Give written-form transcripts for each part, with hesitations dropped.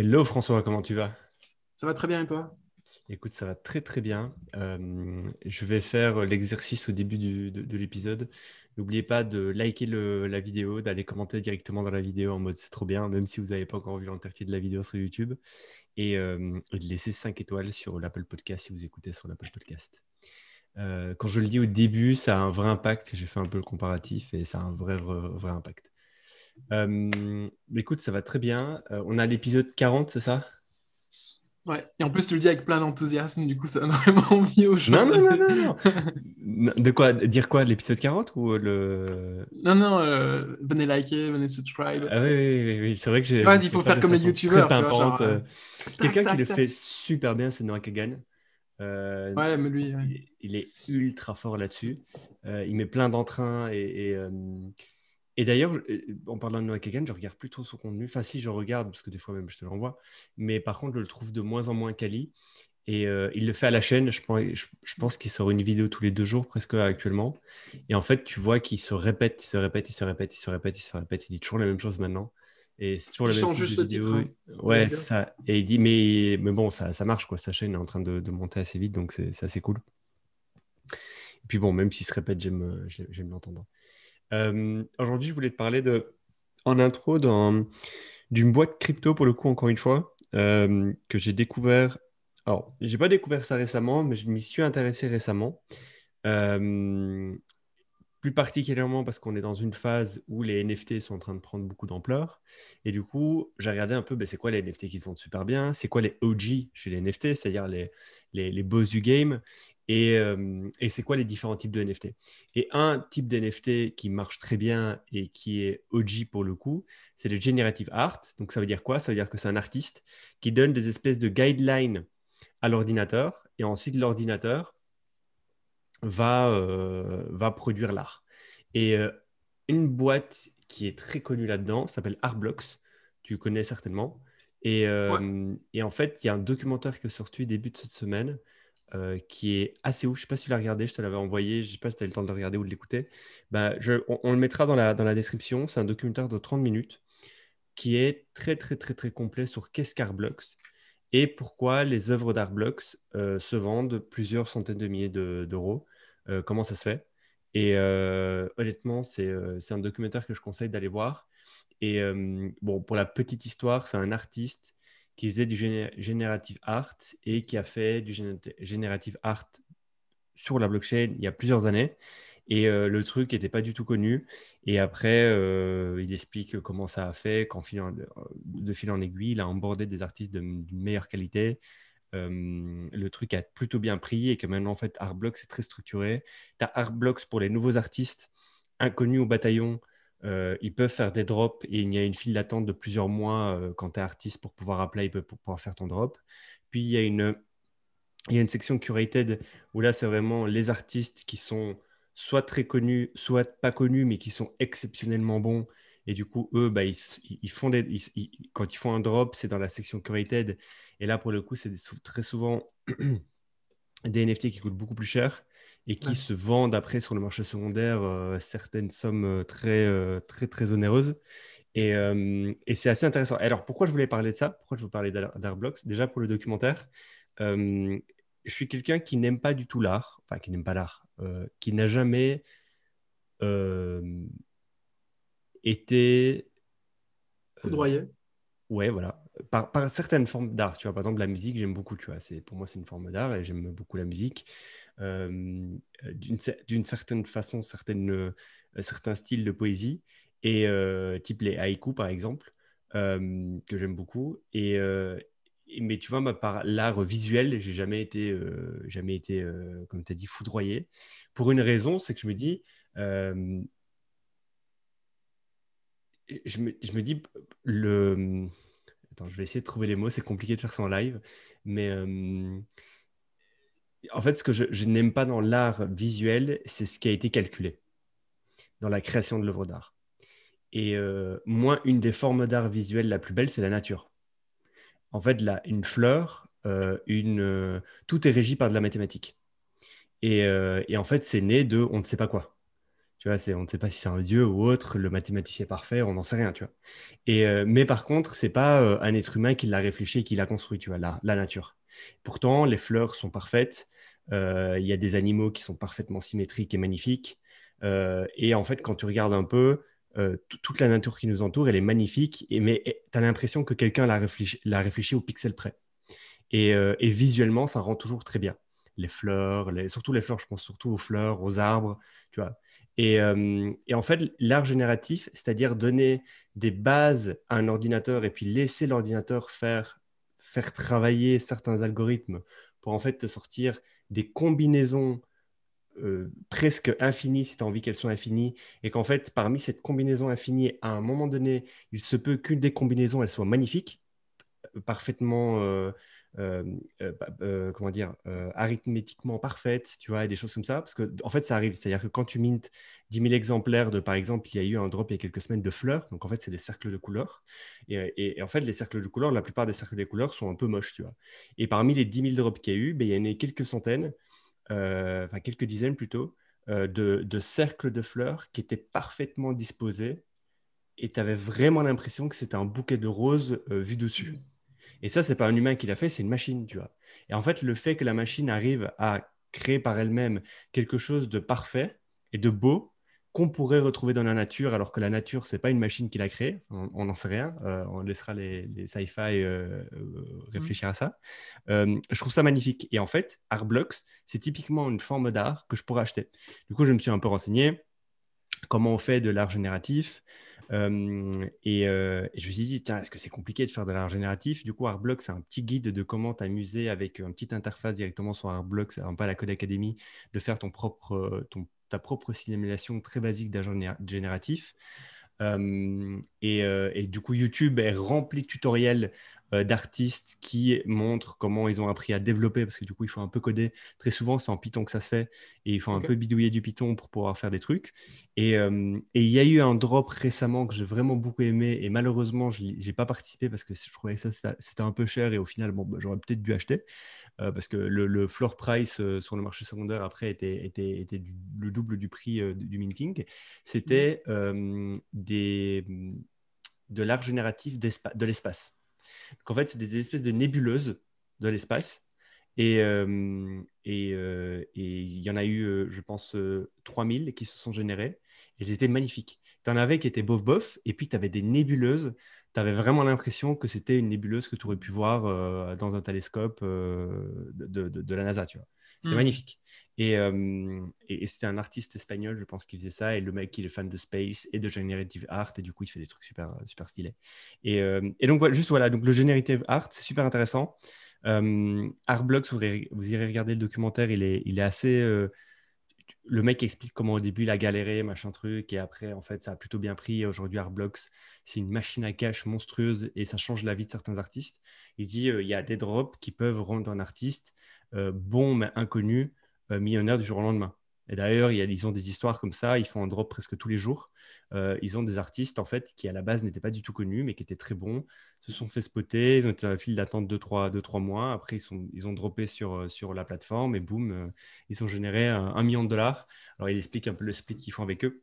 Hello François, comment tu vas? Ça va très bien et toi? Écoute, ça va très très bien. Je vais faire l'exercice au début de l'épisode. N'oubliez pas de liker la vidéo, d'aller commenter directement dans la vidéo en mode c'est trop bien, même si vous n'avez pas encore vu l'entièreté de la vidéo sur YouTube. Et de laisser 5 étoiles sur l'Apple Podcast si vous écoutez sur l'Apple Podcast. Quand je le dis au début, ça a un vrai impact. J'ai fait un peu le comparatif et ça a un vrai impact. Écoute, ça va très bien. On a l'épisode 40, c'est ça? Ouais, et en plus tu le dis avec plein d'enthousiasme, du coup ça donne vraiment envie aux Non, gens non, non, d'aller. non, non. De quoi? Dire quoi? L'épisode 40 ou le... Non, non, venez liker, venez subscribe. Ah oui, oui, oui, oui. C'est vrai que Tu je vois, ne le il fais faut pas faire de comme les façon très youtubeurs, tu vois, genre pimpante. tac, Quelqu'un qui le tac, fait tac. super bien, c'est Noah Kagan. Ouais, mais lui, ouais. Il est ultra fort là-dessus. Il met plein d'entrain. Et d'ailleurs, en parlant de Noah Kagan, je regarde plus trop son contenu. Enfin, si, je regarde, parce que des fois même, je te l'envoie. Mais par contre, je le trouve de moins en moins quali. Et il le fait à la chaîne. Je pense qu'il sort une vidéo tous les 2 jours presque actuellement. Et en fait, tu vois qu'il se répète, il se répète, il se répète, il se répète, il se répète. Il dit toujours la même chose maintenant. Et c'est toujours Il le même change type de juste le titre, vidéo. hein, de la Ouais, c'est vidéo. ça. Et il dit, mais bon, ça marche, quoi. Sa chaîne est en train de monter assez vite, donc c'est assez cool. Et puis bon, même s'il se répète, j'aime l'entendre. Aujourd'hui, je voulais te parler en intro d'une boîte crypto, pour le coup, encore une fois, que j'ai découvert. Alors, j'ai pas découvert ça récemment, mais je m'y suis intéressé récemment. Euh, Plus particulièrement parce qu'on est dans une phase où les NFT sont en train de prendre beaucoup d'ampleur. Et du coup, j'ai regardé un peu, ben, c'est quoi les NFT qui se vendent super bien, c'est quoi les OG chez les NFT, c'est-à-dire les boss du game, et c'est quoi les différents types de NFT. Et un type d'NFT qui marche très bien et qui est OG pour le coup, c'est le generative art. Donc ça veut dire quoi? Ça veut dire que c'est un artiste qui donne des espèces de guidelines à l'ordinateur, et ensuite l'ordinateur va produire l'art. Et une boîte qui est très connue là-dedans s'appelle Artblocks. Tu connais certainement. Ouais. Et en fait, il y a un documentaire qui est sorti début de cette semaine qui est assez ouf. Je ne sais pas si tu l'as regardé, je te l'avais envoyé. Je ne sais pas si tu as eu le temps de le regarder ou de l'écouter. Bah, on le mettra dans la description. C'est un documentaire de 30 minutes qui est très, très, très, très complet sur qu'est-ce qu'Artblocks et pourquoi les œuvres d'Artblocks se vendent plusieurs centaines de milliers d'euros. Comment ça se fait? Et honnêtement, c'est un documentaire que je conseille d'aller voir. Et bon, pour la petite histoire, c'est un artiste qui faisait du générative art et qui a fait du générative art sur la blockchain il y a plusieurs années. Et le truc n'était pas du tout connu. Et après, il explique comment ça a fait, de fil en aiguille, il a embordé des artistes d'une meilleure qualité. Le truc a plutôt bien pris et que maintenant, en fait, Artblocks, c'est très structuré. Tu as Artblocks pour les nouveaux artistes inconnus au bataillon. Ils peuvent faire des drops et il y a une file d'attente de plusieurs mois quand tu es artiste pour pouvoir apply, pour pouvoir faire ton drop. Puis, il y a une section curated où là, c'est vraiment les artistes qui sont soit très connus, soit pas connus, mais qui sont exceptionnellement bons. Et du coup, eux, bah, ils font quand ils font un drop, c'est dans la section curated. Et là, pour le coup, c'est très souvent des NFT qui coûtent beaucoup plus cher et qui Ouais. se vendent après sur le marché secondaire certaines sommes très, très onéreuses. Et c'est assez intéressant. Alors, pourquoi je voulais parler de ça? Pourquoi je veux parler d'Artblocks? Déjà, pour le documentaire, euh, je suis quelqu'un qui n'aime pas du tout l'art, enfin, qui n'aime pas l'art, qui n'a jamais euh, été, euh, Foudroyé. ouais, voilà, par certaines formes d'art. Tu vois, par exemple, la musique, j'aime beaucoup, tu vois. Pour moi, c'est une forme d'art et j'aime beaucoup la musique. D'une certaine façon, certains styles de poésie, et type les haïkus, par exemple, que j'aime beaucoup. Mais tu vois, par l'art visuel, j'ai jamais été comme tu as dit, foudroyé. Pour une raison, c'est que je me dis, euh, je me dis, attends, je vais essayer de trouver les mots, c'est compliqué de faire ça en live, mais en fait, ce que je n'aime pas dans l'art visuel, c'est ce qui a été calculé dans la création de l'œuvre d'art. Et moi, une des formes d'art visuel la plus belle, c'est la nature. En fait, là, une fleur, tout est régi par de la mathématique. Et en fait, c'est né de on ne sait pas quoi. Tu vois, on ne sait pas si c'est un dieu ou autre, le mathématicien parfait, on n'en sait rien, tu vois. Mais par contre, c'est pas un être humain qui l'a réfléchi et qui l'a construit, tu vois, la nature. Pourtant, les fleurs sont parfaites. Il y a des animaux qui sont parfaitement symétriques et magnifiques. Et en fait, quand tu regardes un peu, toute la nature qui nous entoure, elle est magnifique, mais tu as l'impression que quelqu'un l'a réfléchi au pixel près. Et visuellement, ça rend toujours très bien. Les fleurs, surtout les fleurs, je pense surtout aux fleurs, aux arbres, tu vois. Et en fait, l'art génératif, c'est-à-dire donner des bases à un ordinateur et puis laisser l'ordinateur faire travailler certains algorithmes pour en fait te sortir des combinaisons presque infinies, si tu as envie qu'elles soient infinies, et qu'en fait, parmi cette combinaison infinie, à un moment donné, il se peut qu'une des combinaisons, elle soit magnifique, parfaitement, comment dire, arithmétiquement parfaite, tu vois, et des choses comme ça. Parce que, en fait, ça arrive. C'est-à-dire que quand tu mintes 10 000 exemplaires de, par exemple, il y a eu un drop il y a quelques semaines de fleurs. Donc, en fait, c'est des cercles de couleurs. Et en fait, les cercles de couleurs, la plupart des cercles de couleurs sont un peu moches, tu vois. Et parmi les 10 000 drops qu'il y a eu, ben, il y en a quelques centaines, enfin, quelques dizaines plutôt, de cercles de fleurs qui étaient parfaitement disposés. Et tu avais vraiment l'impression que c'était un bouquet de roses vu dessus. Et ça, c'est pas un humain qui l'a fait, c'est une machine, tu vois. Et en fait, le fait que la machine arrive à créer par elle-même quelque chose de parfait et de beau qu'on pourrait retrouver dans la nature, alors que la nature, c'est pas une machine qui l'a créée, on n'en sait rien, on laissera les sci-fi Mm. réfléchir à ça. Je trouve ça magnifique. Et en fait, Artblocks, c'est typiquement une forme d'art que je pourrais acheter. Du coup, je me suis un peu renseigné comment on fait de l'art génératif. Et je me suis dit, tiens, est-ce que c'est compliqué de faire de l'art génératif? Du coup, Artblock, c'est un petit guide de comment t'amuser avec une petite interface directement sur Artblock, c'est un peu à la Codecademy, de faire ta propre simulation très basique d'art génératif. Et du coup, YouTube est rempli de tutoriels d'artistes qui montrent comment ils ont appris à développer, parce que du coup, il faut un peu coder. Très souvent, c'est en Python que ça se fait, et il faut un Ok. peu bidouiller du Python pour pouvoir faire des trucs. Et il y a eu un drop récemment que j'ai vraiment beaucoup aimé, et malheureusement, je n'ai pas participé parce que je trouvais que ça, c'était un peu cher, et au final, bon, bah, j'aurais peut-être dû acheter parce que le floor price sur le marché secondaire après était le double du prix du minting. Mhm. C'était de l'art génératif de l'espace. Donc en fait, c'est des espèces de nébuleuses de l'espace. Et il y en a eu, je pense, 3000 qui se sont générées. Et elles étaient magnifiques. Tu en avais qui étaient bof-bof, et puis tu avais des nébuleuses. Tu avais vraiment l'impression que c'était une nébuleuse que tu aurais pu voir dans un télescope de la NASA, tu vois. C'était Mm. magnifique. Et c'était un artiste espagnol, je pense, qui faisait ça. Et le mec, il est fan de space et de generative art. Et du coup, il fait des trucs super, super stylés. Et donc, voilà, juste voilà, donc le generative art, c'est super intéressant. Artblocks, vous irez regarder le documentaire, il est assez. Le mec explique comment au début il a galéré, machin truc, et après, en fait, ça a plutôt bien pris. Et aujourd'hui, Artblocks, c'est une machine à cash monstrueuse et ça change la vie de certains artistes. Il dit il y a des drops qui peuvent rendre un artiste bon mais inconnu, millionnaire du jour au lendemain. Et d'ailleurs, ils ont des histoires comme ça, ils font un drop presque tous les jours. Ils ont des artistes en fait qui à la base n'étaient pas du tout connus mais qui étaient très bons, se sont fait spotter, ils ont été dans la file d'attente 2-3 mois. Après, ils ont droppé sur la plateforme et boum, ils ont généré 1 million de dollars. Alors, il explique un peu le split qu'ils font avec eux.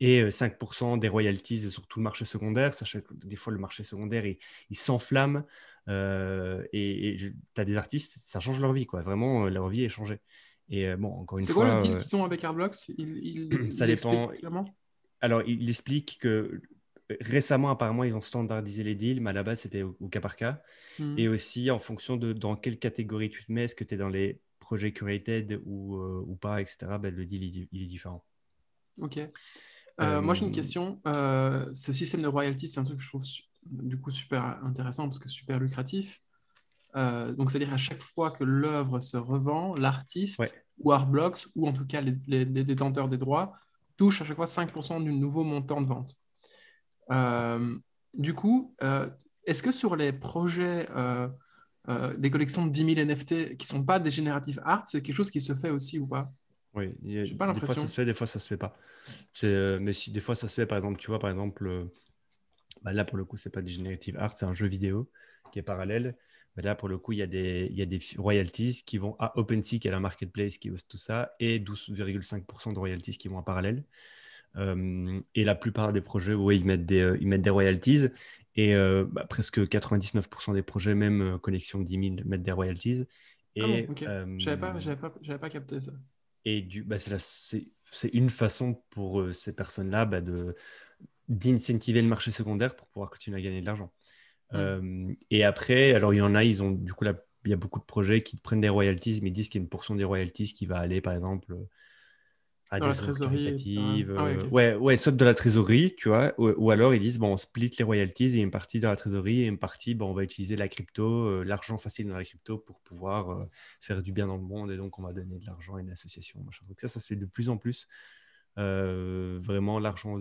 Et 5% des royalties sur tout le marché secondaire, sachant que des fois, le marché secondaire, il s'enflamme. Et tu as des artistes, ça change leur vie, quoi. Vraiment, leur vie est changée. Et bon, encore une C'est quoi le fois, deal qu'ils ont avec Artblocks? ça Il dépend. explique clairement. Alors, il explique que récemment, apparemment, ils ont standardisé les deals, mais à la base, c'était au cas par cas. Et Mm. aussi en fonction de dans quelle catégorie tu te mets, est-ce que tu es dans les projets curated ou pas, etc. Ben, le deal il est différent. Ok. Moi, j'ai une Euh, question. Ce système de royalties, c'est un truc que je trouve du coup super intéressant parce que super lucratif. Donc, c'est-à-dire à chaque fois que l'œuvre se revend, ouais, l'artiste ou Artblocks, ou en tout cas les détenteurs des droits, touchent à chaque fois 5% du nouveau montant de vente. Euh, du coup, est-ce que sur les projets des collections de 10 000 NFT qui ne sont pas des génératifs art, c'est quelque chose qui se fait aussi ou pas? ouais. J'ai pas Des fois ça se l'impression. fait, des fois ça se fait pas. Mais si des fois ça se fait, par exemple, tu vois, par exemple, bah là pour le coup, c'est pas du generative art, c'est un jeu vidéo qui est parallèle. Mais là, pour le coup, il y a des royalties qui vont à OpenSea, qui est la marketplace qui hoste tout ça, et 12,5% de royalties qui vont en parallèle. Et la plupart des projets, oui, ils mettent des royalties. Et presque 99% des projets, même connexion de 10 000, mettent des royalties. Ah bon, Et, ok. J'avais pas capté ça. c'est une façon pour ces personnes-là d'incentiver le marché secondaire pour pouvoir continuer à gagner de l'argent. Et après, alors il y en a, ils ont du coup là, il y a beaucoup de projets qui prennent des royalties, mais ils disent qu'il y a une portion des royalties qui va aller, par exemple, à Dans la des œuvres trésorerie, etc. caritatives. Ah ouais, ok. Ouais, soit de la trésorerie, tu vois, ou alors ils disent, bon, on split les royalties, et une partie dans la trésorerie et une partie, bon, on va utiliser la crypto, l'argent facile dans la crypto pour pouvoir faire du bien dans le monde, et donc on va donner de l'argent à une association. Machin. Donc ça c'est de plus en plus. Vraiment, l'argent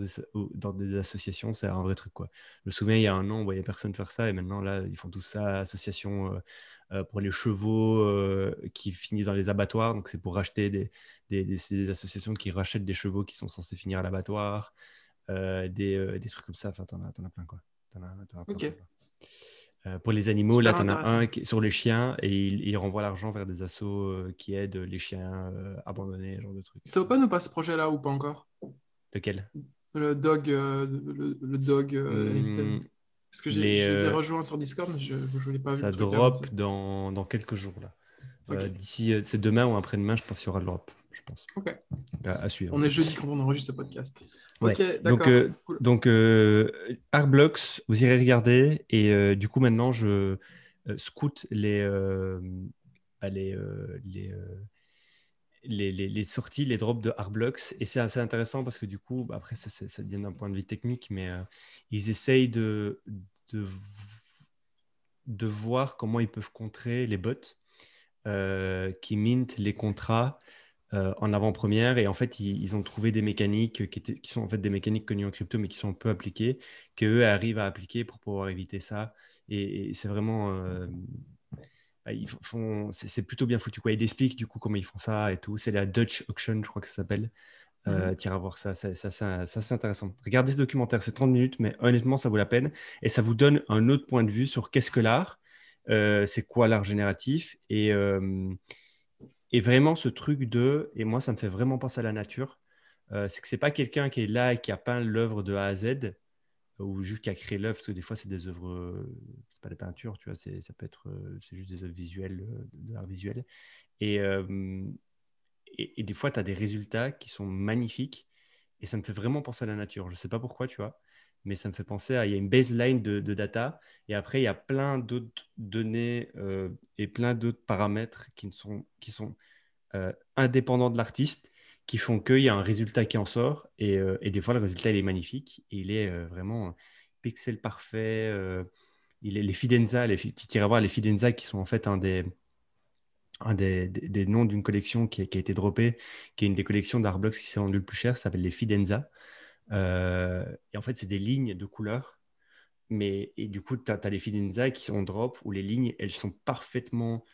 dans des associations, c'est un vrai truc, quoi. Je me souviens, il y a un an, on voyait personne faire ça, et maintenant, là, ils font tout ça, association pour les chevaux qui finissent dans les abattoirs. Donc, c'est pour racheter c'est des associations qui rachètent des chevaux qui sont censés finir à l'abattoir, des trucs comme ça. Enfin, t'en as plein, quoi. T'en as plein, Ok, plein, plein. Pour les animaux, là, super tu en as un intéressant. sur les chiens et il renvoie l'argent vers des assos qui aident les chiens abandonnés, ce genre de trucs. C'est open ou pas ce projet-là ou pas encore? Lequel? Le dog NFT. Hmm, Parce que les, je les ai rejoints sur Discord, mais je n'ai pas vu le ça truc avancer. drop dans quelques jours là. Ok, D'ici, c'est demain ou après-demain, je pense qu'il y aura le drop, je pense. ok. À suivre. On est jeudi quand on enregistre ce podcast. Ouais. Ok, d'accord. Cool. Donc Artblocks, vous irez regarder. Et du coup, maintenant, je scoute bah, les sorties, les drops de Artblocks. Et c'est assez intéressant parce que du coup, bah, après, ça devient d'un point de vue technique, mais ils essayent de, de voir comment ils peuvent contrer les bots qui mintent les contrats en avant-première. Et en fait, ils ont trouvé des mécaniques qui sont en fait des mécaniques connues en crypto, mais qui sont peu appliquées, qu'eux arrivent à appliquer pour pouvoir éviter ça. Et c'est vraiment... c'est plutôt bien foutu, quoi. Ils expliquent du coup comment ils font ça et tout. C'est la Dutch Auction, je crois que ça s'appelle. Mhm. T'iras voir ça, ça c'est intéressant. Regardez ce documentaire, c'est 30 minutes, mais honnêtement, ça vaut la peine. Et ça vous donne un autre point de vue sur qu'est-ce que l'art, c'est quoi l'art génératif. Et vraiment, ce truc et moi, ça me fait vraiment penser à la nature, c'est que c'est pas quelqu'un qui est là et qui a peint l'œuvre de A à Z, ou juste qui a créé l'œuvre, parce que des fois, c'est des œuvres, c'est pas des peintures, tu vois, ça peut être, c'est juste des œuvres visuelles, de l'art visuel. Et, euh, et des fois, tu as des résultats qui sont magnifiques. Et ça me fait vraiment penser à la nature. Je ne sais pas pourquoi, tu vois, mais ça me fait penser à... Il y a une baseline de data. Et après, il y a plein d'autres données et plein d'autres paramètres qui sont indépendants de l'artiste, qui font qu'il y a un résultat qui en sort. Et des fois, le résultat, il est magnifique. Et il est vraiment pixel parfait. Les Fidenza, tu iras voir les Fidenza qui sont en fait des noms d'une collection qui a été droppée, qui est une des collections d'Artblocks qui s'est vendue le plus cher, ça s'appelle les Fidenza. Et en fait, c'est des lignes de couleurs. Et du coup, tu as les Fidenza qui sont drop où les lignes, elles sont parfaitement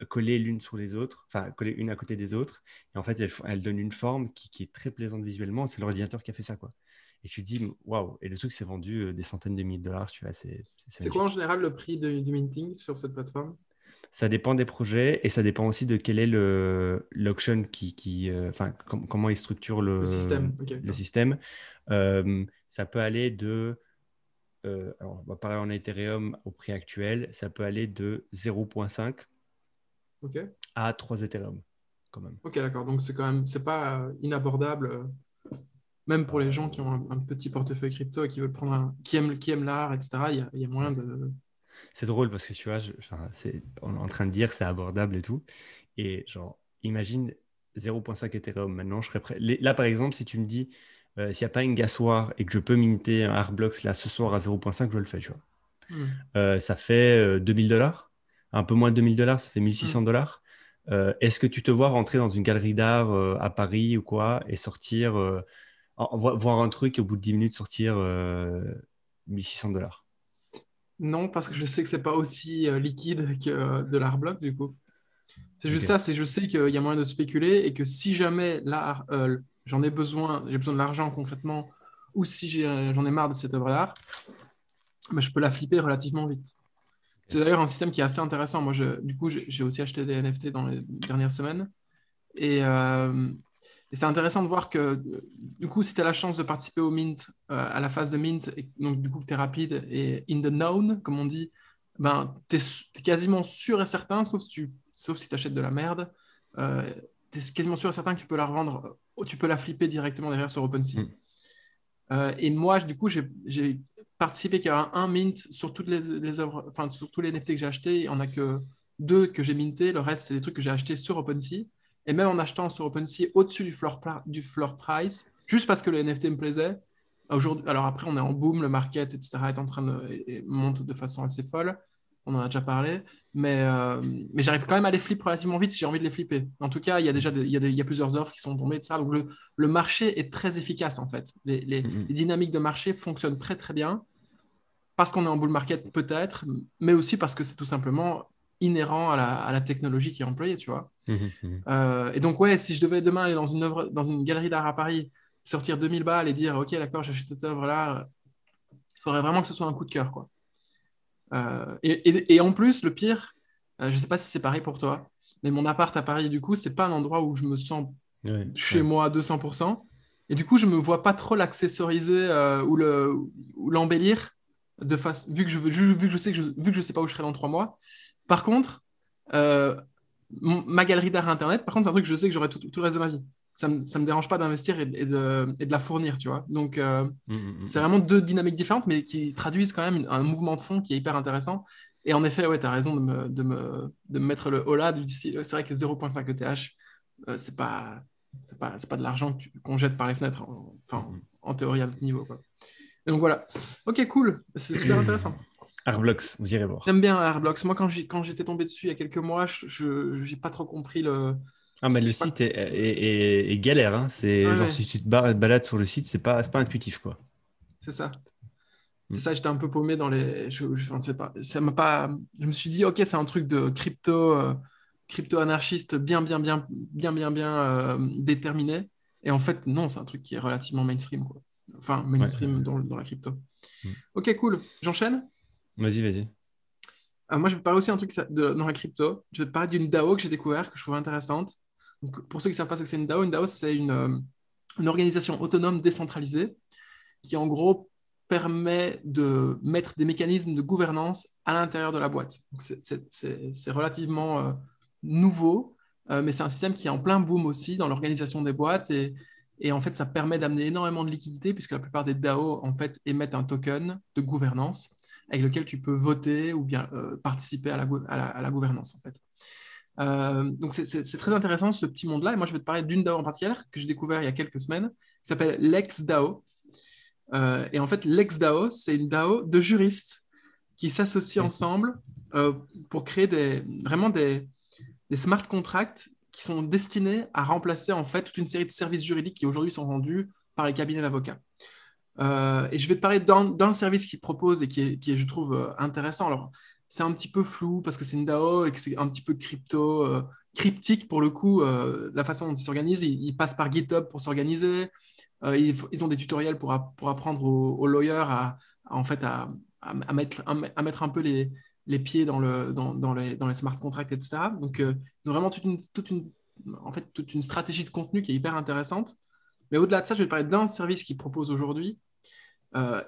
collées l'une sur les autres, enfin, collées une à côté des autres. Et en fait, elles donnent une forme qui est très plaisante visuellement. C'est l'ordinateur qui a fait ça, quoi. Et tu te dis, waouh, et le truc s'est vendu des centaines de milliers de dollars, tu vois, c'est C'est quoi en magnifique. général le prix du minting sur cette plateforme? Ça dépend des projets et ça dépend aussi de quel est l'auction enfin, comment il structure Le système. Ok, le d'accord. système. Ça peut aller alors on va parler en Ethereum au prix actuel, ça peut aller de 0,5 Ok, à 3 Ethereum quand même. ok, d'accord. Donc c'est quand même, c'est pas inabordable, même pour les gens qui Euh, ont un petit portefeuille crypto et qui veulent prendre qui aiment l'art, etc. Il y a moyen ouais. de. C'est drôle parce que tu vois, enfin, on est en train de dire c'est abordable et tout. Et genre, imagine 0,5 Ethereum. Maintenant, je serais prêt. Là, par exemple, si tu me dis, s'il n'y a pas une gas war et que je peux minter un Artblocks là ce soir à 0,5, je le fais, tu vois. Hmm, Ça fait 2000 $, un peu moins de 2000 $, ça fait 1600 hmm. dollars. Est-ce que tu te vois rentrer dans une galerie d'art à Paris ou quoi et sortir, voir un truc et au bout de 10 minutes sortir 1600 $? Non, parce que je sais que c'est pas aussi liquide que de l'art block, du coup. C'est juste Ok. ça, c'est je sais qu'il y a moyen de spéculer et que si jamais l'art, j'en ai besoin, j'ai besoin de l'argent concrètement, ou si j'en ai marre de cette œuvre d'art, ben, je peux la flipper relativement vite. C'est d'ailleurs un système qui est assez intéressant. Moi, du coup, j'ai aussi acheté des NFT dans les dernières semaines. Et c'est intéressant de voir que, du coup, si tu as la chance de participer au mint, à la phase de mint, et donc du coup que tu es rapide et in the known, comme on dit, ben, tu es quasiment sûr et certain, sauf si tu achètes de la merde, tu es quasiment sûr et certain que tu peux la revendre, tu peux la flipper directement derrière sur OpenSea. Mm. Et moi, du coup, j'ai participé qu'à un mint sur toutes les œuvres, enfin, sur tous les NFT que j'ai achetés. Il n'y en a que deux que j'ai minté. Le reste, c'est des trucs que j'ai achetés sur OpenSea. Et même en achetant sur OpenSea au-dessus du floor price, juste parce que le NFT me plaisait. Aujourd'hui, alors après, on est en boom, le market, etc., est en train et monte de façon assez folle. On en a déjà parlé. Mais j'arrive quand même à les flipper relativement vite si j'ai envie de les flipper. En tout cas, il y a déjà il y a plusieurs offres qui sont tombées de ça. Donc le marché est très efficace en fait. Les dynamiques de marché fonctionnent très très bien parce qu'on est en bull market peut-être, mais aussi parce que c'est tout simplement inhérent à la technologie qui est employée, tu vois. Mhm, mhm. Et donc ouais, si je devais demain aller dans une galerie d'art à Paris, sortir 2000 balles et dire ok d'accord j'achète cette œuvre-là, il faudrait vraiment que ce soit un coup de cœur quoi. Et en plus le pire, je sais pas si c'est pareil pour toi, mais mon appart à Paris du coup c'est pas un endroit où je me sens Ouais, chez ouais. moi à 200%. Et du coup, je me vois pas trop l'accessoriser ou l'embellir vu que vu que je sais vu que je sais pas où je serai dans 3 mois. Par contre, euh, ma galerie d'art internet, par contre, c'est un truc que je sais que j'aurai tout le reste de ma vie. Ça me dérange pas d'investir et de la fournir, tu vois. Donc, Mm, mm, c'est mm, vraiment deux dynamiques différentes, mais qui traduisent quand même un mouvement de fond qui est hyper intéressant. Et en effet, ouais, tu as raison de me mettre le holà du style. C'est vrai que 0,5 ETH, c'est pas de l'argent qu'on jette par les fenêtres, enfin, mm, en théorie à notre niveau, quoi. Et donc voilà. Ok, cool. C'est super mm. intéressant. Arblox, vous irez voir. J'aime bien Airblox. Moi, quand j'étais tombé dessus il y a quelques mois, je n'ai pas trop compris le. Ah, mais le Je sais pas. site est galère, hein. C'est Ouais, genre, ouais, si tu te balades sur le site, c'est pas intuitif, quoi. c'est ça. C'est Mm. ça, j'étais un peu paumé dans les. Je ne sais pas. Ça m'a pas. Je me suis dit, ok, c'est un truc de crypto anarchiste bien déterminé. Et en fait, non, c'est un truc qui est relativement mainstream, quoi. Enfin, Ouais, mainstream dans la crypto. mm. Ok, cool. J'enchaîne. Vas-y, vas-y. Moi, je vais te parler aussi un truc dans la crypto. Je vais te parler d'une DAO que j'ai découvert, que je trouve intéressante. Donc, pour ceux qui ne savent pas ce que c'est une DAO, c'est une organisation autonome décentralisée qui, en gros, permet de mettre des mécanismes de gouvernance à l'intérieur de la boîte. Donc, c'est relativement nouveau, mais c'est un système qui est en plein boom aussi dans l'organisation des boîtes et en fait, ça permet d'amener énormément de liquidités puisque la plupart des DAO en fait émettent un token de gouvernance avec lequel tu peux voter ou bien participer à la gouvernance en fait. Donc c'est très intéressant ce petit monde-là et moi je vais te parler d'une DAO en particulier que j'ai découvert il y a quelques semaines qui s'appelle LexDAO. Et en fait, LexDAO, c'est une DAO de juristes qui s'associent Ok. ensemble pour créer vraiment des smart contracts qui sont destinés à remplacer en fait toute une série de services juridiques qui aujourd'hui sont rendus par les cabinets d'avocats. Et je vais te parler d'un service qu'ils proposent et qui est, je trouve, intéressant. Alors, c'est un petit peu flou parce que c'est une DAO et que c'est un petit peu cryptique pour le coup, la façon dont ils s'organisent. Ils passent par GitHub pour s'organiser. Ils ont des tutoriels pour apprendre aux lawyers en fait, à mettre un peu les pieds dans les smart contracts, etc. Donc, ils ont vraiment en fait, toute une stratégie de contenu qui est hyper intéressante. Mais au-delà de ça, je vais te parler d'un service qu'ils proposent aujourd'hui.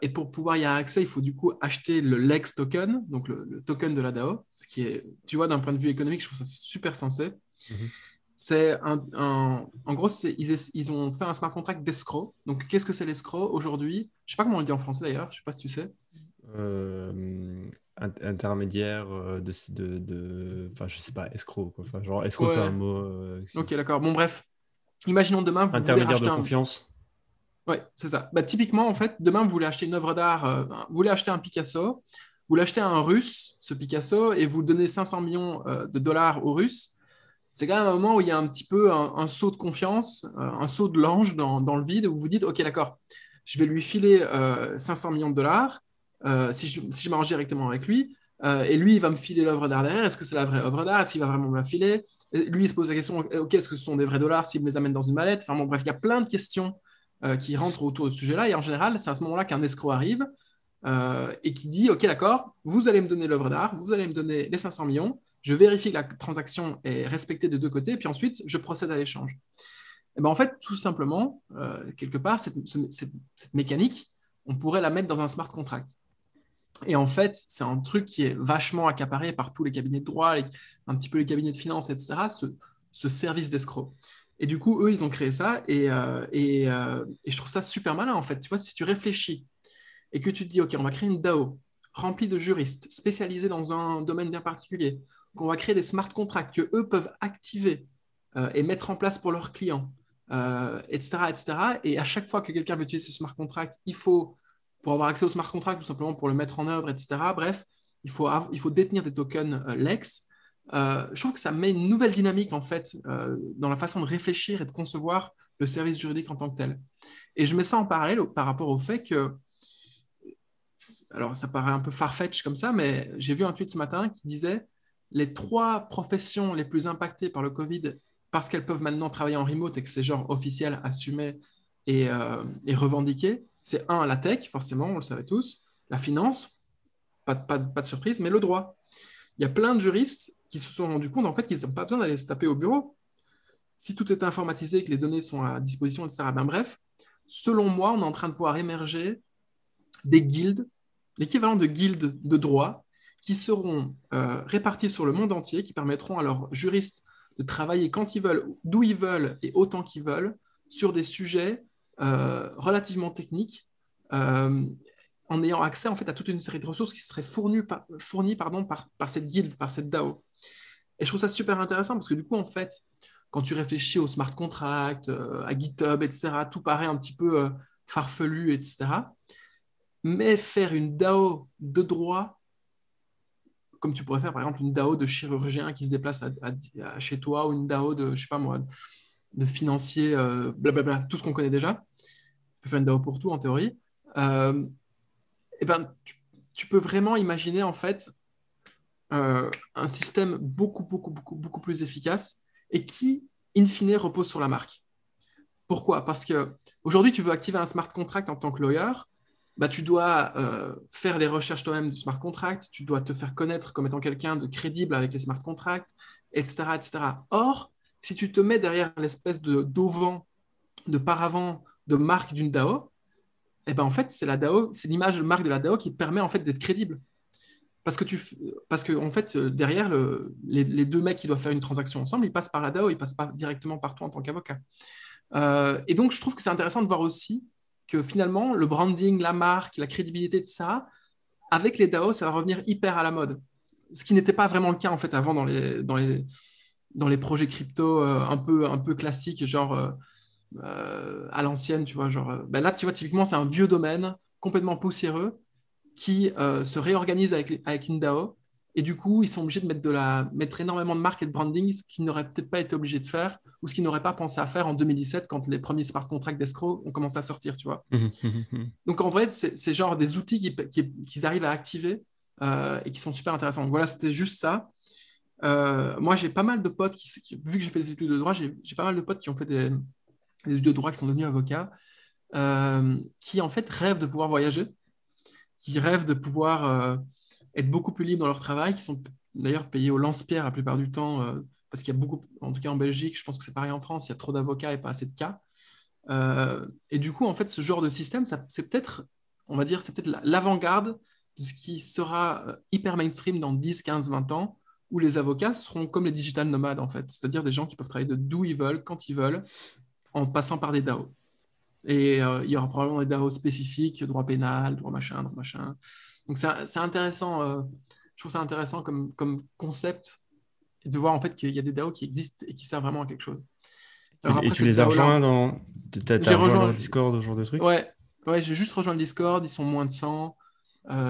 Et pour pouvoir y avoir accès, il faut du coup acheter le Lex token, donc le token de la DAO, ce qui est, tu vois, d'un point de vue économique, je trouve ça super sensé. Mhm. En gros, ils ont fait un smart contract d'escroc. Donc, qu'est-ce que c'est l'escroc aujourd'hui? Je ne sais pas comment on le dit en français d'ailleurs, je ne sais pas si tu sais. Intermédiaire enfin, je sais pas, escroc, quoi. Enfin, genre, escroc, c'est un Ouais, mot. ok, d'accord. Bon, bref, imaginons demain, vous voulez Intermédiaire de racheter un. confiance. Ouais, c'est ça. Bah, typiquement, en fait, demain, vous voulez acheter une œuvre d'art, vous voulez acheter un Picasso, vous l'achetez à un Russe, ce Picasso, et vous donnez 500 millions de dollars aux Russes. C'est quand même un moment où il y a un petit peu un saut de confiance, un saut de l'ange dans le vide, où vous vous dites, OK, d'accord, je vais lui filer 500 millions de dollars si je m'arrange directement avec lui, et lui, il va me filer l'œuvre d'art derrière. Est-ce que c'est la vraie œuvre d'art? Est-ce qu'il va vraiment me la filer? Et lui, il se pose la question, OK, est-ce que ce sont des vrais dollars s'il me les amène dans une mallette? Enfin bon, bref, il y a plein de questions qui rentrent autour de ce sujet-là, et en général, c'est à ce moment-là qu'un escroc arrive et qui dit, OK, d'accord, vous allez me donner l'œuvre d'art, vous allez me donner les 500 millions, je vérifie que la transaction est respectée des deux côtés, et puis ensuite, je procède à l'échange. Et ben en fait, tout simplement, quelque part, cette mécanique, on pourrait la mettre dans un smart contract. Et en fait, c'est un truc qui est vachement accaparé par tous les cabinets de droit, un petit peu les cabinets de finance, etc., ce service d'escroc. Et du coup, eux, ils ont créé ça et je trouve ça super malin, en fait. Tu vois, si tu réfléchis et que tu te dis, OK, on va créer une DAO remplie de juristes spécialisés dans un domaine bien particulier, qu'on va créer des smart contracts que eux peuvent activer et mettre en place pour leurs clients, etc., etc. Et à chaque fois que quelqu'un veut utiliser ce smart contract, il faut, pour avoir accès au smart contract, tout simplement pour le mettre en œuvre, etc., bref, il faut détenir des tokens Lex. Je trouve que ça met une nouvelle dynamique, en fait, dans la façon de réfléchir et de concevoir le service juridique en tant que tel. Et je mets ça en parallèle par rapport au fait que, alors ça paraît un peu farfetch comme ça, mais j'ai vu un tweet ce matin qui disait les 3 professions les plus impactées par le Covid parce qu'elles peuvent maintenant travailler en remote et que c'est genre officiel, assumé et revendiqué, c'est la tech, forcément, on le savait tous, la finance, pas de surprise, mais le droit. Il y a plein de juristes qui se sont rendus compte en fait qu'ils n'ont pas besoin d'aller se taper au bureau. Si tout est informatisé, que les données sont à disposition, etc. Ben, bref, selon moi, on est en train de voir émerger des guildes, l'équivalent de guildes de droit, qui seront réparties sur le monde entier, qui permettront à leurs juristes de travailler quand ils veulent, d'où ils veulent et autant qu'ils veulent, sur des sujets relativement techniques, en ayant accès en fait à toute une série de ressources qui seraient fournies par cette guilde, par cette DAO. Et je trouve ça super intéressant parce que du coup, en fait, quand tu réfléchis au smart contract, à GitHub, etc., tout paraît un petit peu farfelu, etc. Mais faire une DAO de droit, comme tu pourrais faire par exemple une DAO de chirurgien qui se déplace chez toi, ou une DAO de, je sais pas moi, de financier, blablabla, tout ce qu'on connaît déjà. Tu peux faire une DAO pour tout en théorie. Euh, et ben, tu peux vraiment imaginer en fait un système beaucoup plus efficace et qui, in fine, repose sur la marque. Pourquoi? Parce que aujourd'hui, tu veux activer un smart contract en tant que lawyer, bah, tu dois faire des recherches toi-même de smart contract, tu dois te faire connaître comme étant quelqu'un de crédible avec les smart contracts, etc., etc. Or, si tu te mets derrière l'espèce d'auvent, de paravent, de marque d'une DAO, eh ben en fait, c'est la DAO, c'est l'image de marque de la DAO qui permet en fait d'être crédible. Parce que en fait, derrière, les deux mecs qui doivent faire une transaction ensemble, ils passent par la DAO, ils passent pas directement par toi en tant qu'avocat. Et donc, je trouve que c'est intéressant de voir aussi que finalement, le branding, la marque, la crédibilité de ça, avec les DAO, ça va revenir hyper à la mode. Ce qui n'était pas vraiment le cas en fait avant dans les projets crypto un peu classiques, genre à l'ancienne, tu vois. Genre, ben là, tu vois, typiquement, c'est un vieux domaine complètement poussiéreux qui se réorganise avec une DAO. Et du coup, ils sont obligés de mettre énormément de marque et de branding, ce qu'ils n'auraient peut-être pas été obligés de faire ou ce qu'ils n'auraient pas pensé à faire en 2017 quand les premiers smart contracts d'escroc ont commencé à sortir, tu vois. Donc en vrai, c'est genre des outils qu'ils arrivent à activer et qui sont super intéressants. Donc voilà, c'était juste ça. Moi, j'ai pas mal de potes vu que j'ai fait des études de droit, j'ai pas mal de potes qui ont fait des études de droit, qui sont devenus avocats, qui en fait rêvent de pouvoir voyager, qui rêvent de pouvoir être beaucoup plus libres dans leur travail, qui sont d'ailleurs payés au lance-pierre la plupart du temps, parce qu'il y a beaucoup, en tout cas en Belgique, je pense que c'est pareil en France, il y a trop d'avocats et pas assez de cas. Et du coup, en fait, ce genre de système, c'est peut-être, on va dire, c'est peut-être l'avant-garde de ce qui sera hyper mainstream dans 10, 15, 20 ans, où les avocats seront comme les digital nomades, en fait, c'est-à-dire des gens qui peuvent travailler de d'où ils veulent, quand ils veulent, en passant par des DAO. Et il y aura probablement des DAO spécifiques, droit pénal, droit machin, droit machin. Donc c'est intéressant, je trouve ça intéressant comme concept, et de voir en fait qu'il y a des DAO qui existent et qui servent vraiment à quelque chose. Alors Et après, tu cette les as DAO-là, rejoints dans... T'as j'ai rejoint rejoint, leur Discord, ce genre de truc? ouais, ouais, j'ai juste rejoint le Discord, ils sont moins de 100.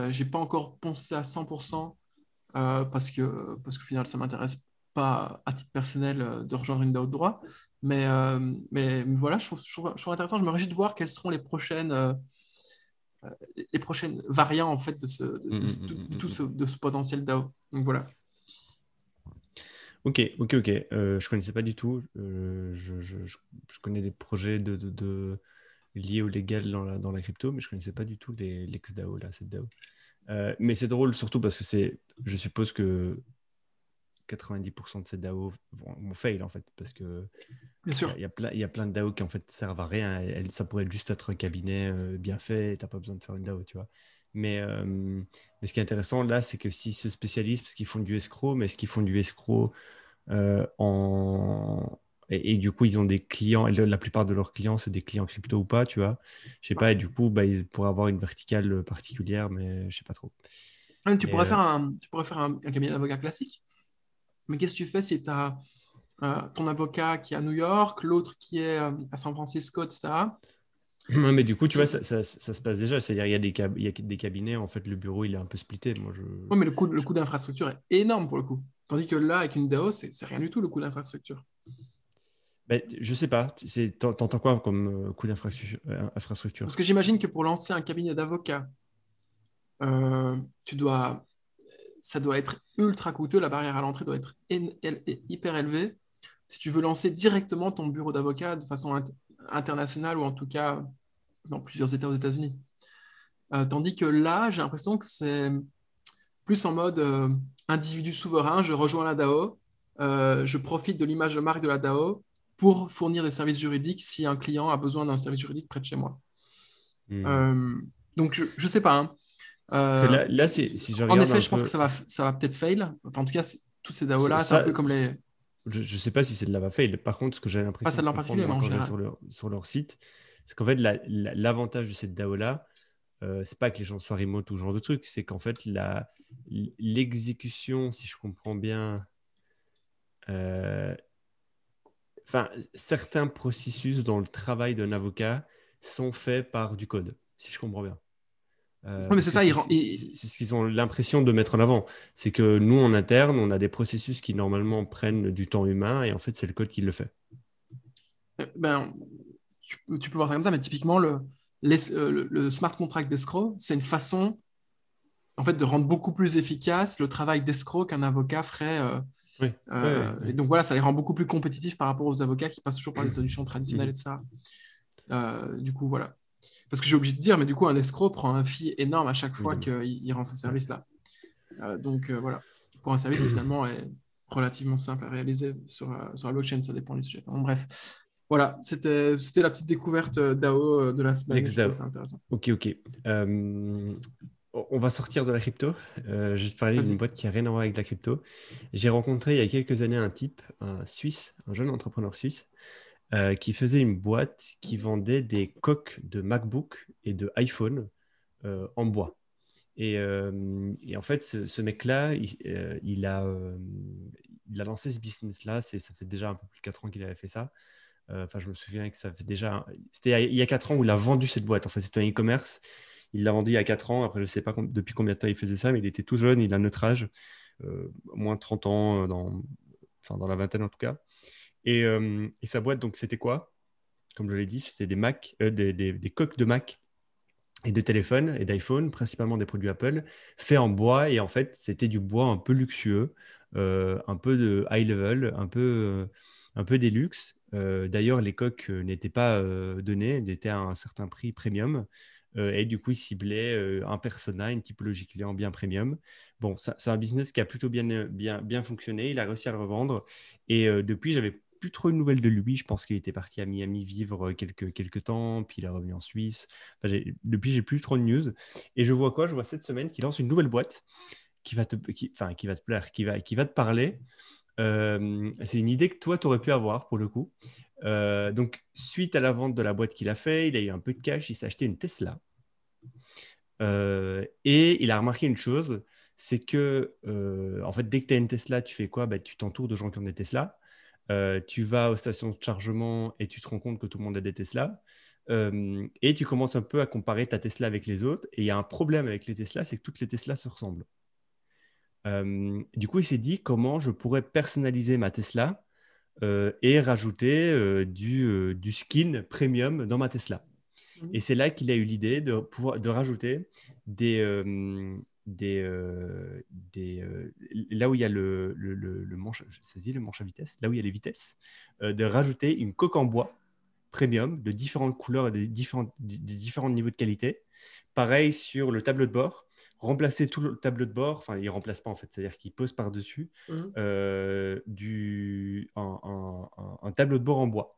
J'ai pas encore poncé à 100% parce qu'au final, ça m'intéresse pas à titre personnel de rejoindre une DAO de droit. Mais voilà, je trouve intéressant. Je me réjouis de voir quelles seront les prochaines variants en fait de ce potentiel DAO. Donc voilà. Ok. Je connaissais pas du tout. Je connais des projets lié au légal dans la crypto, mais je ne connaissais pas du tout l'ex-DAO, là, cette DAO. Mais c'est drôle surtout parce que je suppose que 90% de ces DAO vont fail en fait, parce que Bien sûr. il y a plein de DAO qui en fait servent à rien. Ça pourrait juste être un cabinet bien fait, tu n'as pas besoin de faire une DAO, tu vois. Mais ce qui est intéressant là, c'est que s'ils se spécialisent, parce qu'ils font du escroc, mais est-ce qu'ils font du escroc en... Et du coup, ils ont des clients, et la plupart de leurs clients, c'est des clients crypto ou pas, tu vois. Je sais Ouais. pas, et du coup, bah, ils pourraient avoir une verticale particulière, mais je sais pas trop. Tu Mais pourrais faire un cabinet d'avocat classique, mais qu'est-ce que tu fais si tu as ton avocat qui est à New York, l'autre qui est à San Francisco, etc. ouais, mais du coup, tu vois, Qui... ça se passe déjà. C'est-à-dire, il y a des cabinets, en fait, le bureau, il est un peu splitté. Moi, Oui, mais le coût d'infrastructure est énorme pour le coup. Tandis que là, avec une DAO, c'est rien du tout le coût d'infrastructure. ben, je sais pas. T'entends quoi comme coût Parce infrastructure? que j'imagine que pour lancer un cabinet d'avocat, euh, tu dois, ça doit être ultra coûteux. La barrière à l'entrée doit être hyper élevée. Si tu veux lancer directement ton bureau d'avocat de façon internationale ou en tout cas dans plusieurs États aux États-Unis. Tandis que là, j'ai l'impression que c'est plus en mode individu souverain. Je rejoins la DAO, je profite de l'image de marque de la DAO pour fournir des services juridiques si un client a besoin d'un service juridique près de chez moi. Hmm. Euh, donc, je ne sais pas, hein. Parce que Euh, là si je En regarde effet, un je pense que peu, ça va peut-être fail. Enfin, en tout cas, toutes ces DAO-là, c'est un ça, peu comme les... je sais pas si c'est de la fail. Par contre, ce que j'ai Pas l'impression de celle-là en comprendre, particulier, mais moi, en quand je vais général. sur leur site, c'est qu'en fait, l'avantage de cette DAO-là, c'est pas que les gens soient remote ou ce genre de truc, c'est qu'en fait, l'exécution, si je comprends bien, euh, enfin, certains processus dans le travail d'un avocat sont faits par du code, si je comprends bien. Oui, mais Parce c'est que ça, c'est ce qu'ils ont l'impression de mettre en avant. C'est que nous, en interne, on a des processus qui normalement prennent du temps humain et en fait, c'est le code qui le fait. ben, tu peux voir ça comme ça, mais typiquement, le smart contract d'escroc, c'est une façon en fait, de rendre beaucoup plus efficace le travail d'escroc qu'un avocat ferait. Oui, oui, Et oui. donc voilà, ça les rend beaucoup plus compétitifs par rapport aux avocats qui passent toujours par des Mhm. solutions traditionnelles, Mhm. etc. Du coup, voilà. Parce que j'ai obligé de dire, mais du coup, un escroc prend un fee énorme à chaque fois Évidemment. qu'il rend ce Ouais. service-là. Voilà. Pour un service qui finalement est relativement simple à réaliser sur la blockchain, ça dépend du sujet. Enfin, bon, bref. Voilà, c'était la petite découverte d'AO de la semaine. Je trouvais LexDAO. ça intéressant. Ok, ok. On va sortir de la crypto. Je vais te parler d'une Vas-y. boîte qui n'a rien à voir avec la crypto. J'ai rencontré il y a quelques années un type, un Suisse, un jeune entrepreneur suisse, qui faisait une boîte qui vendait des coques de MacBook et de iPhone en bois. Et en fait, ce mec-là, il a lancé ce business-là. Ça fait déjà un peu plus de 4 ans qu'il avait fait ça. Enfin, je me souviens que ça fait déjà. C'était il y a 4 ans où il a vendu cette boîte. En fait, c'était un e-commerce. Il l'a vendu il y a 4 ans. Après, je ne sais pas depuis combien de temps il faisait ça, mais il était tout jeune. Il a notre âge, moins de 30 ans, enfin, dans la vingtaine en tout cas. Et sa boîte, donc, c'était quoi? Comme je l'ai dit, c'était des Mac, des coques de Mac et de téléphone et d'iPhone, principalement des produits Apple, faits en bois. Et en fait, c'était du bois un peu luxueux, un peu de high level, un peu des luxe. D'ailleurs, les coques n'étaient pas données, elles étaient à un certain prix premium. Et du coup, ils ciblaient un persona, une typologie client bien premium. Bon, c'est un business qui a plutôt bien fonctionné. Il a réussi à le revendre. Et depuis, j'avais plus trop de nouvelles de lui. Je pense qu'il était parti à Miami vivre quelques temps, puis il est revenu en Suisse. Enfin, depuis, j'ai plus trop de news. Et je vois quoi? Je vois cette semaine qu'il lance une nouvelle boîte qui va te plaire, qui va te parler. C'est une idée que toi, tu aurais pu avoir pour le coup. Donc, suite à la vente de la boîte qu'il a fait, il a eu un peu de cash, il s'est acheté une Tesla. Et il a remarqué une chose, c'est que en fait, dès que tu as une Tesla, tu fais quoi? Bah, tu t'entoures de gens qui ont des Tesla. Tu vas aux stations de chargement et tu te rends compte que tout le monde a des Tesla. Et tu commences un peu à comparer ta Tesla avec les autres. Et il y a un problème avec les Tesla, c'est que toutes les Teslas se ressemblent. Du coup, il s'est dit comment je pourrais personnaliser ma Tesla et rajouter du skin premium dans ma Tesla. Et c'est là qu'il a eu l'idée de rajouter des, là où il y a le manche, ça se dit le manche à vitesse, là où il y a les vitesses, de rajouter une coque en bois premium de différentes couleurs et des différents niveaux de qualité. Pareil sur le tableau de bord, remplacer tout le tableau de bord, enfin il ne remplace pas en fait, c'est-à-dire qu'il pose par-dessus Mhm. un tableau de bord en bois.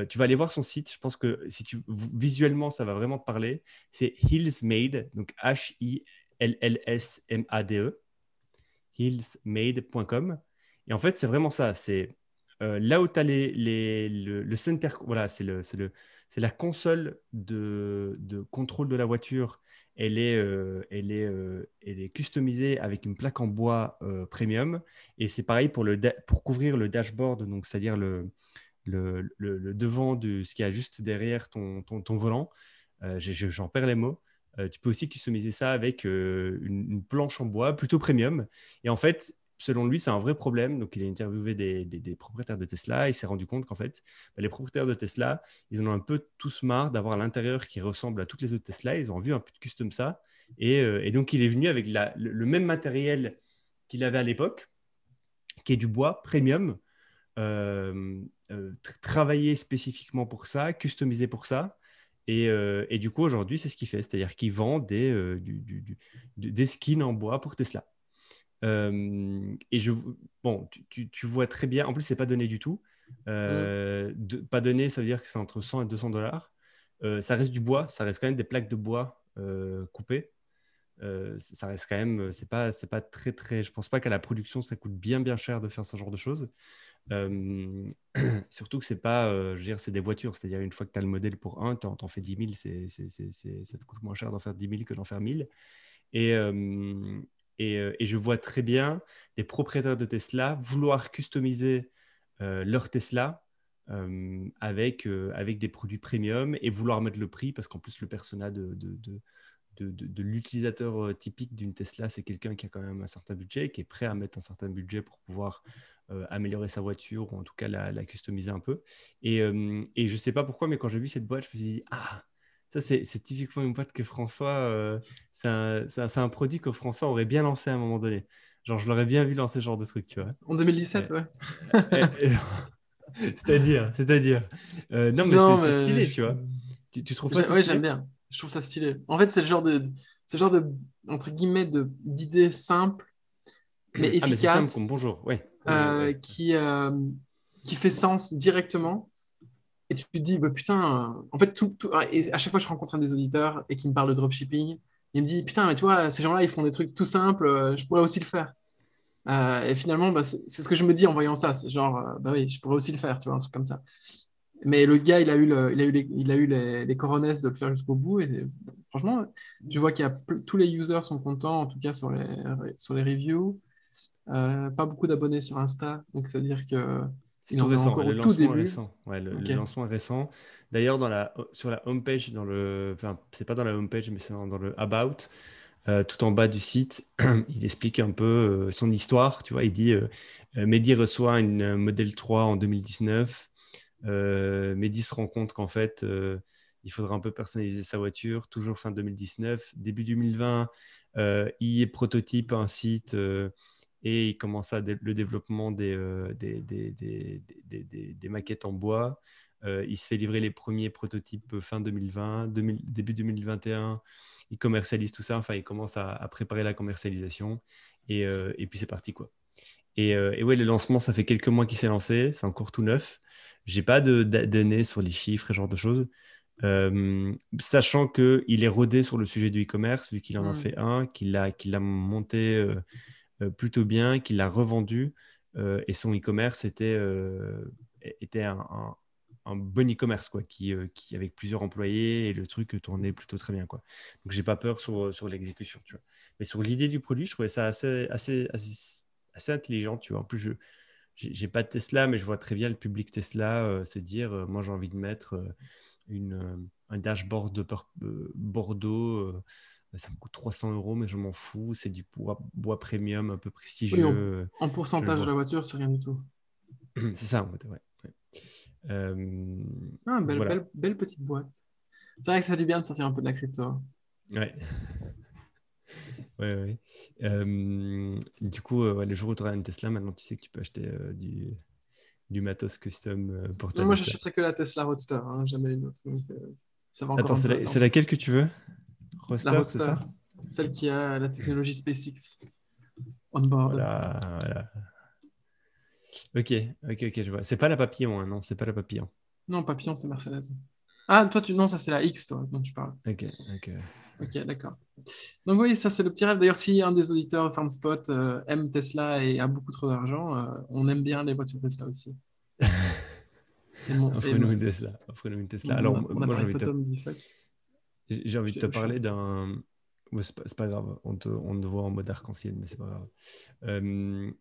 Tu vas aller voir son site, je pense que visuellement ça va vraiment te parler. C'est Hillsmade, donc Hillsmade, hillsmade.com. Et en fait, c'est vraiment ça. C'est là où tu as le center, voilà, c'est la console de contrôle de la voiture. Elle est customisée avec une plaque en bois premium. Et c'est pareil pour couvrir le dashboard, donc c'est-à-dire le devant de ce qu'il y a juste derrière ton volant. J'en perds les mots. Tu peux aussi customiser ça avec une planche en bois plutôt premium. Et en fait, selon lui, c'est un vrai problème. Donc, il a interviewé des propriétaires de Tesla. Il s'est rendu compte qu'en fait, les propriétaires de Tesla, ils en ont un peu tous marre d'avoir l'intérieur qui ressemble à toutes les autres Tesla. Ils ont envie un peu de custom ça. Et donc, il est venu avec le même matériel qu'il avait à l'époque, qui est du bois premium, travaillé spécifiquement pour ça, customisé pour ça. Et du coup, aujourd'hui, c'est ce qu'il fait. C'est-à-dire qu'il vend des skins en bois pour Tesla. Et bon, tu vois très bien. En plus, c'est pas donné du tout. Mhm. Pas donné, ça veut dire que c'est entre 100 et 200 dollars. Ça reste du bois. Ça reste quand même des plaques de bois coupées. Ça reste quand même. C'est pas très, très. Je pense pas qu'à la production, ça coûte bien, bien cher de faire ce genre de choses. Euh, Surtout que c'est pas, je veux dire, c'est des voitures. C'est-à-dire, une fois que tu as le modèle pour un, tu en fais 10 000. Ça te coûte moins cher d'en faire 10 000 que d'en faire 1000. Et, euh, et je vois très bien des propriétaires de Tesla vouloir customiser leur Tesla avec des produits premium et vouloir mettre le prix parce qu'en plus, le persona de l'utilisateur typique d'une Tesla, c'est quelqu'un qui a quand même un certain budget, qui est prêt à mettre un certain budget pour pouvoir améliorer sa voiture ou en tout cas la customiser un peu. Et je ne sais pas pourquoi, mais quand j'ai vu cette boîte, je me suis dit, ah, ça c'est typiquement une boîte que François, c'est un produit que François aurait bien lancé à un moment donné. Genre, je l'aurais bien vu lancer ce genre de truc, tu vois. En 2017, Euh, ouais. c'est-à-dire. Non, mais c'est Non, c'est mais stylé, tu vois. Tu trouves pas ça ouais, j'aime stylé? bien. Je trouve ça stylé. En fait, c'est le genre de entre guillemets, d'idées simples, mais Ah, mais c'est simple comme efficaces, bonjour. Ouais, ouais, euh, ouais. qui, euh, qui fait sens directement. Et tu te dis, bah, putain, en fait, et à chaque fois que je rencontre un des auditeurs et qui me parle de dropshipping, il me dit, putain, mais tu vois, ces gens-là, ils font des trucs tout simples, je pourrais aussi le faire. Et finalement, bah, c'est ce que je me dis en voyant ça. C'est genre, bah oui, je pourrais aussi le faire, tu vois, un truc comme ça. Mais le gars, il a eu les coronets de le faire jusqu'au bout. Et franchement, je vois qu'il y a tous les users sont contents, en tout cas sur les reviews. Pas beaucoup d'abonnés sur Insta, donc c'est-à-dire que C'est il tout en est récent. encore au Le tout lancement est début. récent. Ouais, le Ok. lancement est récent. D'ailleurs, sur la homepage, enfin, c'est pas dans la homepage, mais c'est dans le About, tout en bas du site, il explique un peu son histoire. Tu vois, il dit Mehdi reçoit une Model 3 en 2019. Mehdi se rend compte qu'en fait, il faudra un peu personnaliser sa voiture, toujours fin 2019. Début 2020, il prototype un site et il commence le développement des maquettes en bois. Il se fait livrer les premiers prototypes fin 2020, début 2021. Il commercialise tout ça, enfin, il commence à préparer la commercialisation et puis c'est parti, quoi. Et ouais, le lancement, ça fait quelques mois qu'il s'est lancé, c'est encore tout neuf. J'ai pas de données sur les chiffres et ce genre de choses. Sachant qu'il est rodé sur le sujet du e-commerce, vu qu'il en a Hmm. fait un, qu'il a monté plutôt bien, qu'il l'a revendu, et son e-commerce était un bon e-commerce, quoi, qui avec plusieurs employés, et le truc tournait plutôt très bien, quoi. Donc j'ai pas peur sur l'exécution, tu vois. Mais sur l'idée du produit, je trouvais ça assez intelligent, tu vois. En plus, j'ai pas de Tesla, mais je vois très bien le public Tesla se dire, moi j'ai envie de mettre un dashboard de Bordeaux. Ça me coûte 300 euros, mais je m'en fous. C'est du bois premium un peu Oui, prestigieux. en Je le pourcentage de la vois. voiture, c'est rien du tout. C'est ça, en fait, ouais. Ouais. Ah, belle, Voilà. belle, belle petite boîte. C'est vrai que ça fait du bien de sortir un peu de la crypto. Ouais. Ouais, ouais. Du coup, ouais, le jour où tu auras une Tesla, maintenant tu sais que tu peux acheter du matos custom pour Non, ta moi, Tesla. j'achèterais que la Tesla Roadster, hein, jamais une autre. Donc, ça va encore Attends, un peu c'est attendre. laquelle que tu veux? La Roster, c'est Roadster, ça? celle qui a la technologie SpaceX on board. Voilà, voilà. Ok, ok, je vois. C'est pas la papillon, hein, non, c'est pas la papillon. Non, Papillon, c'est Mercedes. Ah, toi, non, ça, c'est la X, toi, dont tu parles. Ok, ok. Ok, d'accord. Donc oui, ça c'est le petit rêve. D'ailleurs, si un des auditeurs de FarmSpot aime Tesla et a beaucoup trop d'argent, on aime bien les voitures Tesla aussi. Et mon, et Offre-nous mon, une Tesla. Offre-nous une Tesla. Alors, mon moi, appareil photo me dit fuck. j'ai envie de te Je suis un parler peu- d'un. Ouais, c'est pas grave, on te voit en mode arc-en-ciel, mais c'est pas grave. Euh,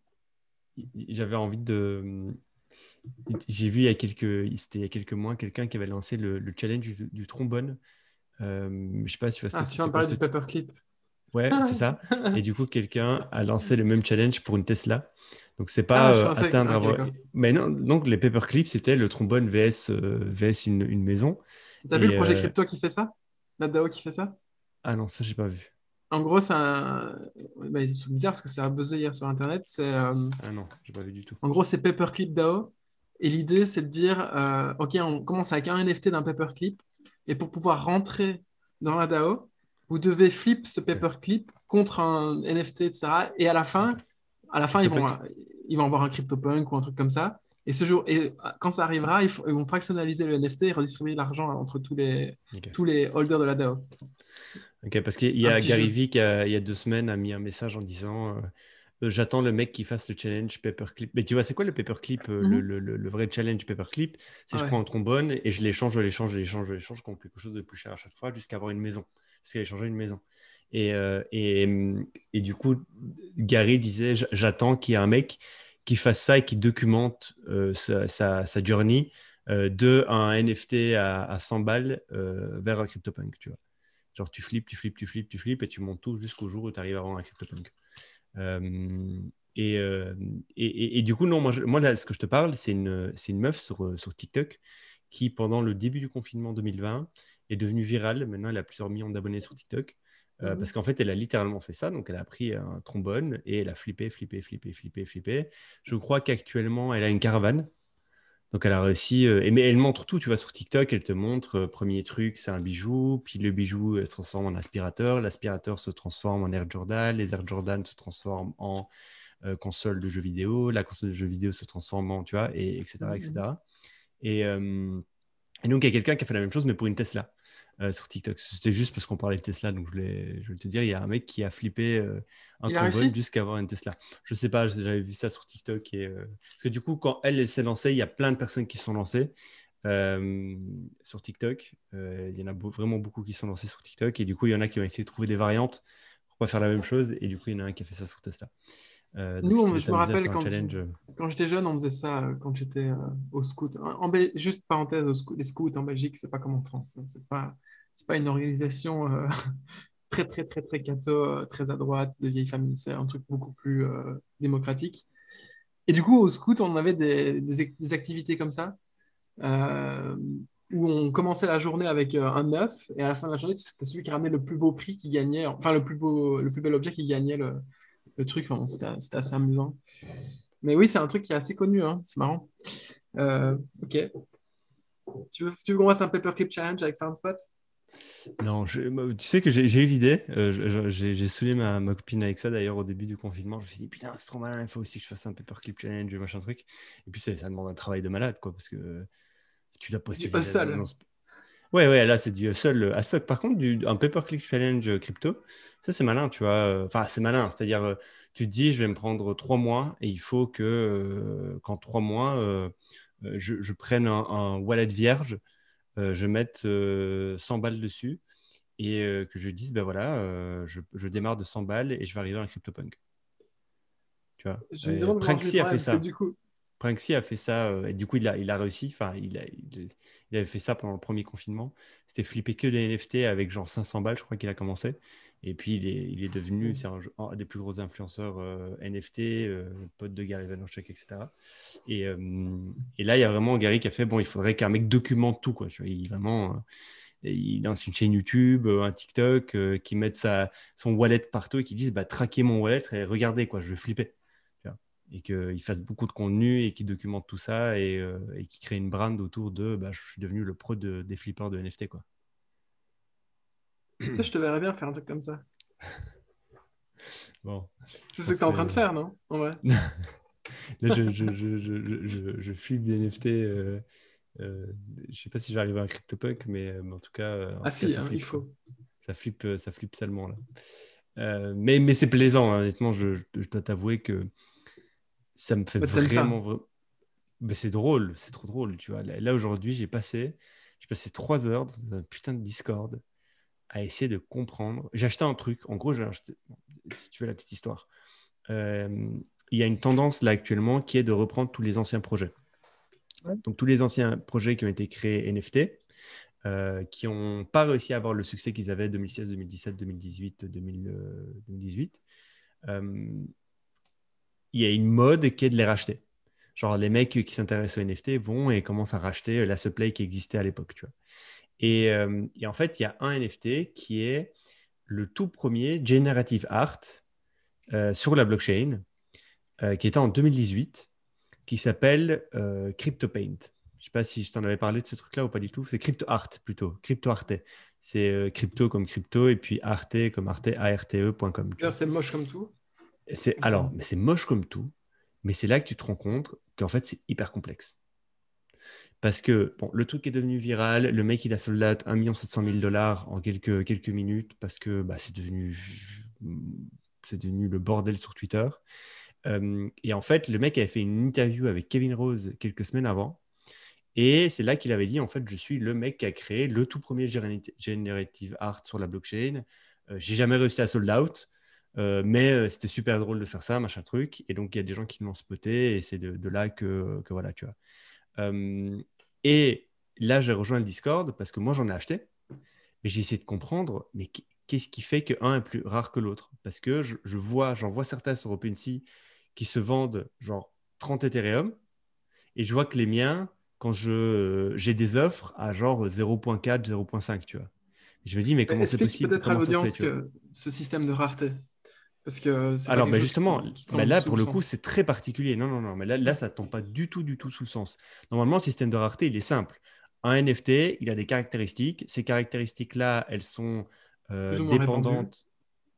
J'avais envie de. J'ai vu c'était il y a quelques mois, quelqu'un qui avait lancé le challenge du trombone. Je sais pas si tu vois ce que Ah, tu c'est. vas C'est me quoi parler ce. du paperclip. Ouais, c'est ça. Et du coup, quelqu'un a lancé le même challenge pour une Tesla. Donc, c'est Ah, pas je pensais que... atteindre Ok, avoir. d'accord. Mais non, donc les paperclips, c'était le trombone VS une maison. T'as vu le Et projet crypto qui fait ça? La DAO qui fait ça? ah non, ça, j'ai pas vu. En gros, c'est un... Bah, c'est bizarre parce que ça a buzzé hier sur Internet. Ah non, j'ai pas vu du tout. En gros, c'est Paperclip DAO. Et l'idée, c'est de dire, OK, on commence avec un NFT d'un paperclip. Et pour pouvoir rentrer dans la DAO, vous devez flip ce Ok, paperclip contre un NFT, etc. Et ok. à la fin CryptoPunk? ils vont avoir un CryptoPunk ou un truc comme ça. Et quand ça arrivera, ils vont fractionnaliser le NFT et redistribuer l'argent entre Ok. tous les holders de la DAO. Ok, parce qu'il y Un a petit Gary jeu. Vee il y a 2 semaines a mis un message en disant j'attends le mec qui fasse le challenge paperclip. Mais tu vois, c'est quoi le paperclip Mhm. le vrai challenge paperclip? C'est Ah je ouais. prends un trombone et je l'échange contre quelque chose de plus cher à chaque fois jusqu'à avoir une maison. Jusqu'à échanger une maison. Et du coup, Gary disait j'attends qu'il y ait un mec qui fasse ça et qui documente sa journey de un NFT à 100 balles vers un CryptoPunk, tu vois. Genre, tu flippes, tu flippes, tu flippes, tu flippes, et tu montes tout jusqu'au jour où tu arrives à avoir un CryptoPunk. Euh, et, euh, et du coup, non, moi là, ce que je te parle, c'est une meuf sur TikTok qui, pendant le début du confinement 2020, est devenue virale. Maintenant, elle a plusieurs millions d'abonnés sur TikTok. Parce Mhm. qu'en fait, elle a littéralement fait ça. Donc, elle a pris un trombone et elle a flippé, flippé, flippé, flippé, flippé. Je crois qu'actuellement, elle a une caravane. Donc, elle a réussi. Mais elle montre tout, tu vois, sur TikTok, elle te montre, premier truc, c'est un bijou. Puis le bijou se transforme en aspirateur. L'aspirateur se transforme en Air Jordan. Les Air Jordan se transforment en console de jeux vidéo. La console de jeux vidéo se transforme en, tu vois, et etc. Mhm. etc. Et, euh, et donc, il y a quelqu'un qui a fait la même chose, mais pour une Tesla sur TikTok. C'était juste parce qu'on parlait de Tesla, donc je voulais te dire, il y a un mec qui a flippé un Il a trombone réussi? jusqu'à avoir une Tesla. Je sais pas, j'avais vu ça sur TikTok. Parce que du coup, quand elle s'est lancée, il y a plein de personnes qui sont lancées sur TikTok. Il y en a vraiment beaucoup qui sont lancés sur TikTok. Et du coup, il y en a qui ont essayé de trouver des variantes pour pas faire la même chose. Et du coup, il y en a un qui a fait ça sur Tesla. Donc, si tu veux Je me t'amuser à rappelle faire un challenge, quand j'étais jeune, on faisait ça quand j'étais au scout. Juste parenthèse, les scouts en Belgique, c'est pas comme en France, hein. C'est pas une organisation très, très, très, très catho, très à droite, de vieilles familles. C'est un truc beaucoup plus démocratique. Et du coup, au scout, on avait des activités comme ça, euh, où on commençait la journée avec un œuf, et à la fin de la journée, c'était celui qui ramenait le plus beau prix qui gagnait, enfin le plus bel objet qui gagnait le truc. Enfin, bon, c'était assez amusant. Mais oui, c'est un truc qui est assez connu, hein. C'est marrant. Ok. Tu veux qu'on fasse un paperclip challenge avec FarmSpot? non, tu sais que j'ai eu l'idée. J'ai saoulé ma copine avec ça d'ailleurs au début du confinement. Je me suis dit, putain, c'est trop malin, il faut aussi que je fasse un paperclip challenge, machin truc. Et puis ça demande un travail de malade, quoi, parce que tu dois C'est poster du les hustle. annonces. Ouais, ouais, là, c'est du seul à soc. Par contre, un paperclip challenge crypto, ça, c'est malin, tu vois. Enfin, c'est malin, c'est-à-dire, tu te dis, je vais me prendre 3 mois et il faut que, qu'en 3 mois, je prenne un wallet vierge, je mette 100 balles dessus et que je dise, ben voilà, je démarre de 100 balles et je vais arriver à un CryptoPunk. Tu vois. Je me demande comment je m'y Pranksy a prends, fait parce que ça. du coup, Pranksy a fait ça et du coup, il a réussi. Enfin, il avait fait ça pendant le premier confinement. C'était flipper que des NFT avec genre 500 balles, je crois qu'il a commencé. Et puis, il est devenu c'est un des plus gros influenceurs NFT, pote de Gary Vaynerchuk, etc. Et, euh, et là, il y a vraiment Gary qui a fait, bon, il faudrait qu'un mec documente tout, quoi. Tu vois, il lance une chaîne YouTube, un TikTok, qui mette son wallet partout et qui dise, bah, traquez mon wallet et regardez, quoi, je vais flipper. Tu vois. et qu'ils fassent beaucoup de contenu et qu'ils documentent tout ça et qu'ils créent une brand autour de je suis devenu le pro des flippers de NFT, quoi. Tu sais, je te verrais bien faire un truc comme ça. Bon, C'est ce on que tu es en train serait. de faire, non? Ouais. Là, je flippe des NFT. Euh, je sais pas si j'arrive à un CryptoPunk, mais en Ah tout cas, si, ça hein, il flippe, quoi. faut. Ça flippe salement, là. Mais c'est plaisant, hein, honnêtement, je dois t'avouer que ça me fait Bah, t'aimes ça. Mais c'est drôle, c'est trop drôle, tu vois. Là, aujourd'hui, j'ai passé 3 heures dans un putain de Discord à essayer de comprendre. J'ai acheté un truc, en gros, si tu veux la petite histoire. Euh, il y a une tendance là actuellement qui est de reprendre tous les anciens projets. Ouais. Donc, tous les anciens projets qui ont été créés NFT, qui n'ont pas réussi à avoir le succès qu'ils avaient 2016, 2017, 2018, 2018. Il y a une mode qui est de les racheter. Genre, les mecs qui s'intéressent aux NFT vont et commencent à racheter la supply qui existait à l'époque, tu vois. Et en fait, il y a un NFT qui est le tout premier Generative Art sur la blockchain, qui était en 2018, qui s'appelle CryptoPaint. Je ne sais pas si je t'en avais parlé de ce truc-là ou pas du tout. C'est CryptoArt plutôt, CryptoArte. C'est crypto comme crypto et puis arte comme arte, arte.com. Tu D'ailleurs, vois. c'est moche comme tout. Alors, mais c'est moche comme tout, mais c'est là que tu te rends compte qu'en fait, c'est hyper complexe. Parce que bon, le truc est devenu viral, le mec il a sold out 1 700 000 dollars en quelques minutes parce que c'est devenu le bordel sur Twitter. Et en fait, le mec avait fait une interview avec Kevin Rose quelques semaines avant. Et c'est là qu'il avait dit, en fait, je suis le mec qui a créé le tout premier generative art sur la blockchain. J'ai jamais réussi à sold out, mais c'était super drôle de faire ça, machin truc. Et donc, il y a des gens qui l'ont spoté et c'est de là que voilà, tu vois. Euh, et là, j'ai rejoint le Discord parce que moi, j'en ai acheté. Mais j'ai essayé de comprendre, mais qu'est-ce qui fait qu'un est plus rare que l'autre? Parce que j'en vois certains sur OpenSea qui se vendent genre 30 Ethereum et je vois que les miens, quand j'ai des offres à genre 0.4, 0.5, tu vois. Et je me dis, mais Mais comment c'est explique possible? peut-être à Comment ça se fait, l'audience tu vois? que ce système de rareté, parce que c'est pas Alors, quelque ben chose justement, qui ben tombe là, sous pour le le coup, sens. c'est très particulier. Non, non, non, mais là, ça ne tombe pas du tout sous le sens. Normalement, le système de rareté, il est simple. Un NFT, il a des caractéristiques. Ces caractéristiques-là, elles sont Plus ou moins répandu. dépendantes,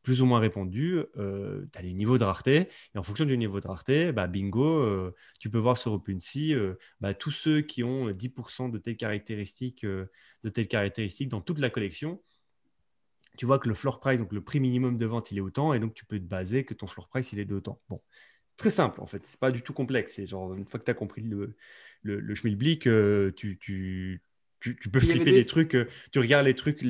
plus ou moins répandues. Tu as les niveaux de rareté. Et en fonction du niveau de rareté, bah, bingo, tu peux voir sur OpenSea, tous ceux qui ont 10% de telles caractéristiques dans toute la collection, tu vois que le floor price, donc le prix minimum de vente, il est autant, et donc tu peux te baser que ton floor price, il est de autant. Bon, très simple en fait, c'est pas du tout complexe. C'est genre, une fois que tu as compris le schmilblick, tu peux Il y avait flipper des des... trucs, tu regardes les trucs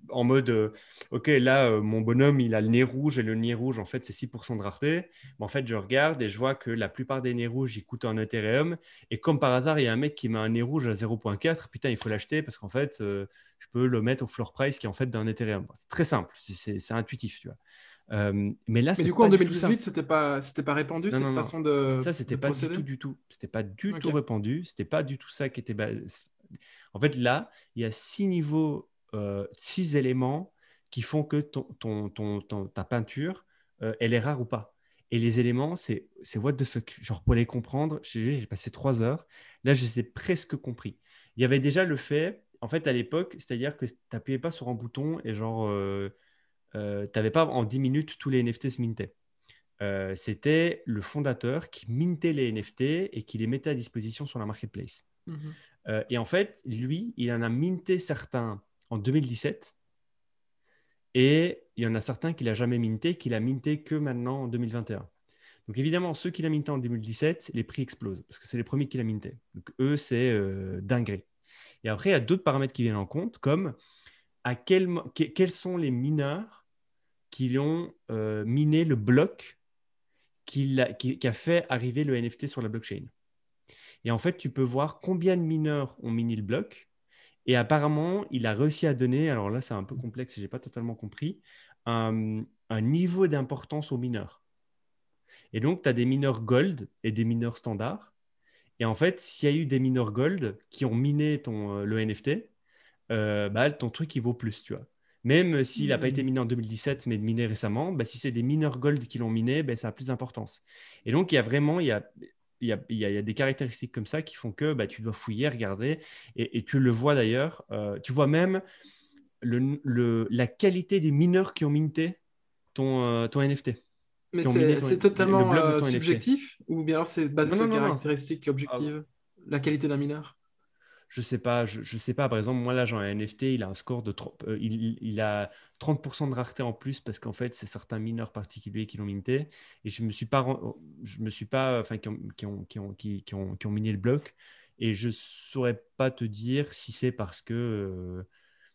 en mode, ok, là, mon bonhomme, il a le nez rouge, et le nez rouge, en fait, c'est 6% de rareté. Mais en fait, je regarde et je vois que la plupart des nez rouges, ils coûtent un Ethereum. Et comme par hasard, il y a un mec qui met un nez rouge à 0.4, putain, il faut l'acheter parce qu'en fait, je peux le mettre au floor price qui est en fait d'un Ethereum. C'est très simple, c'est intuitif, tu vois. Mais là, Mais du c'est coup, en pas du tout ça. 2018, c'était pas répandu, Non, cette non, non. façon Ça, de c'était pas du procéder? tout, du tout. C'était pas du tout Ok. répandu. C'était pas du tout ça qui était. En fait, là, il y a 6 niveaux, 6 éléments qui font que ta peinture, elle est rare ou pas. Et les éléments, c'est what the fuck. Genre, pour les comprendre, j'ai passé 3 heures. Là, je les ai presque compris. Il y avait déjà le fait, en fait, à l'époque, c'est-à-dire que tu n'appuyais pas sur un bouton et genre, tu n'avais pas en 10 minutes tous les NFT se mintaient. C'était le fondateur qui mintait les NFT et qui les mettait à disposition sur la marketplace. Mhm. Et en fait, lui, il en a minté certains en 2017 et il y en a certains qu'il n'a jamais minté, qu'il a minté que maintenant en 2021. Donc évidemment, ceux qu'il a minté en 2017, les prix explosent parce que c'est les premiers qu'il a minté. Donc eux, c'est dinguerie. Et après, il y a d'autres paramètres qui viennent en compte, comme quels sont les mineurs qui ont miné le bloc qui a fait arriver le NFT sur la blockchain. Et en fait, tu peux voir combien de mineurs ont miné le bloc. Et apparemment, il a réussi à donner, alors là, c'est un peu complexe et je n'ai pas totalement compris, un niveau d'importance aux mineurs. Et donc, tu as des mineurs gold et des mineurs standards. Et en fait, s'il y a eu des mineurs gold qui ont miné le NFT, ton truc, il vaut plus, tu vois. Même s'il n'a pas été Hmm. miné en 2017, mais miné récemment, bah, si c'est des mineurs gold qui l'ont miné, bah, ça a plus d'importance. Et donc, il y a vraiment, il y a des caractéristiques comme ça qui font que bah, tu dois fouiller, regarder, et tu le vois d'ailleurs. Tu vois même la qualité des mineurs qui ont minté ton NFT, Mais qui ont miné c'est le totalement bloc de ton NFT. subjectif ou bien alors c'est basé Non, sur non, une non, non. caractéristique Ah, objective, la qualité d'un mineur? je sais pas, je sais pas. Par exemple, moi là, j'ai un NFT, il a un score de il a 30% de rareté en plus parce qu'en fait, c'est certains mineurs particuliers qui l'ont minté. Et je me suis pas, enfin, qui ont miné le bloc. Et je saurais pas te dire si c'est parce que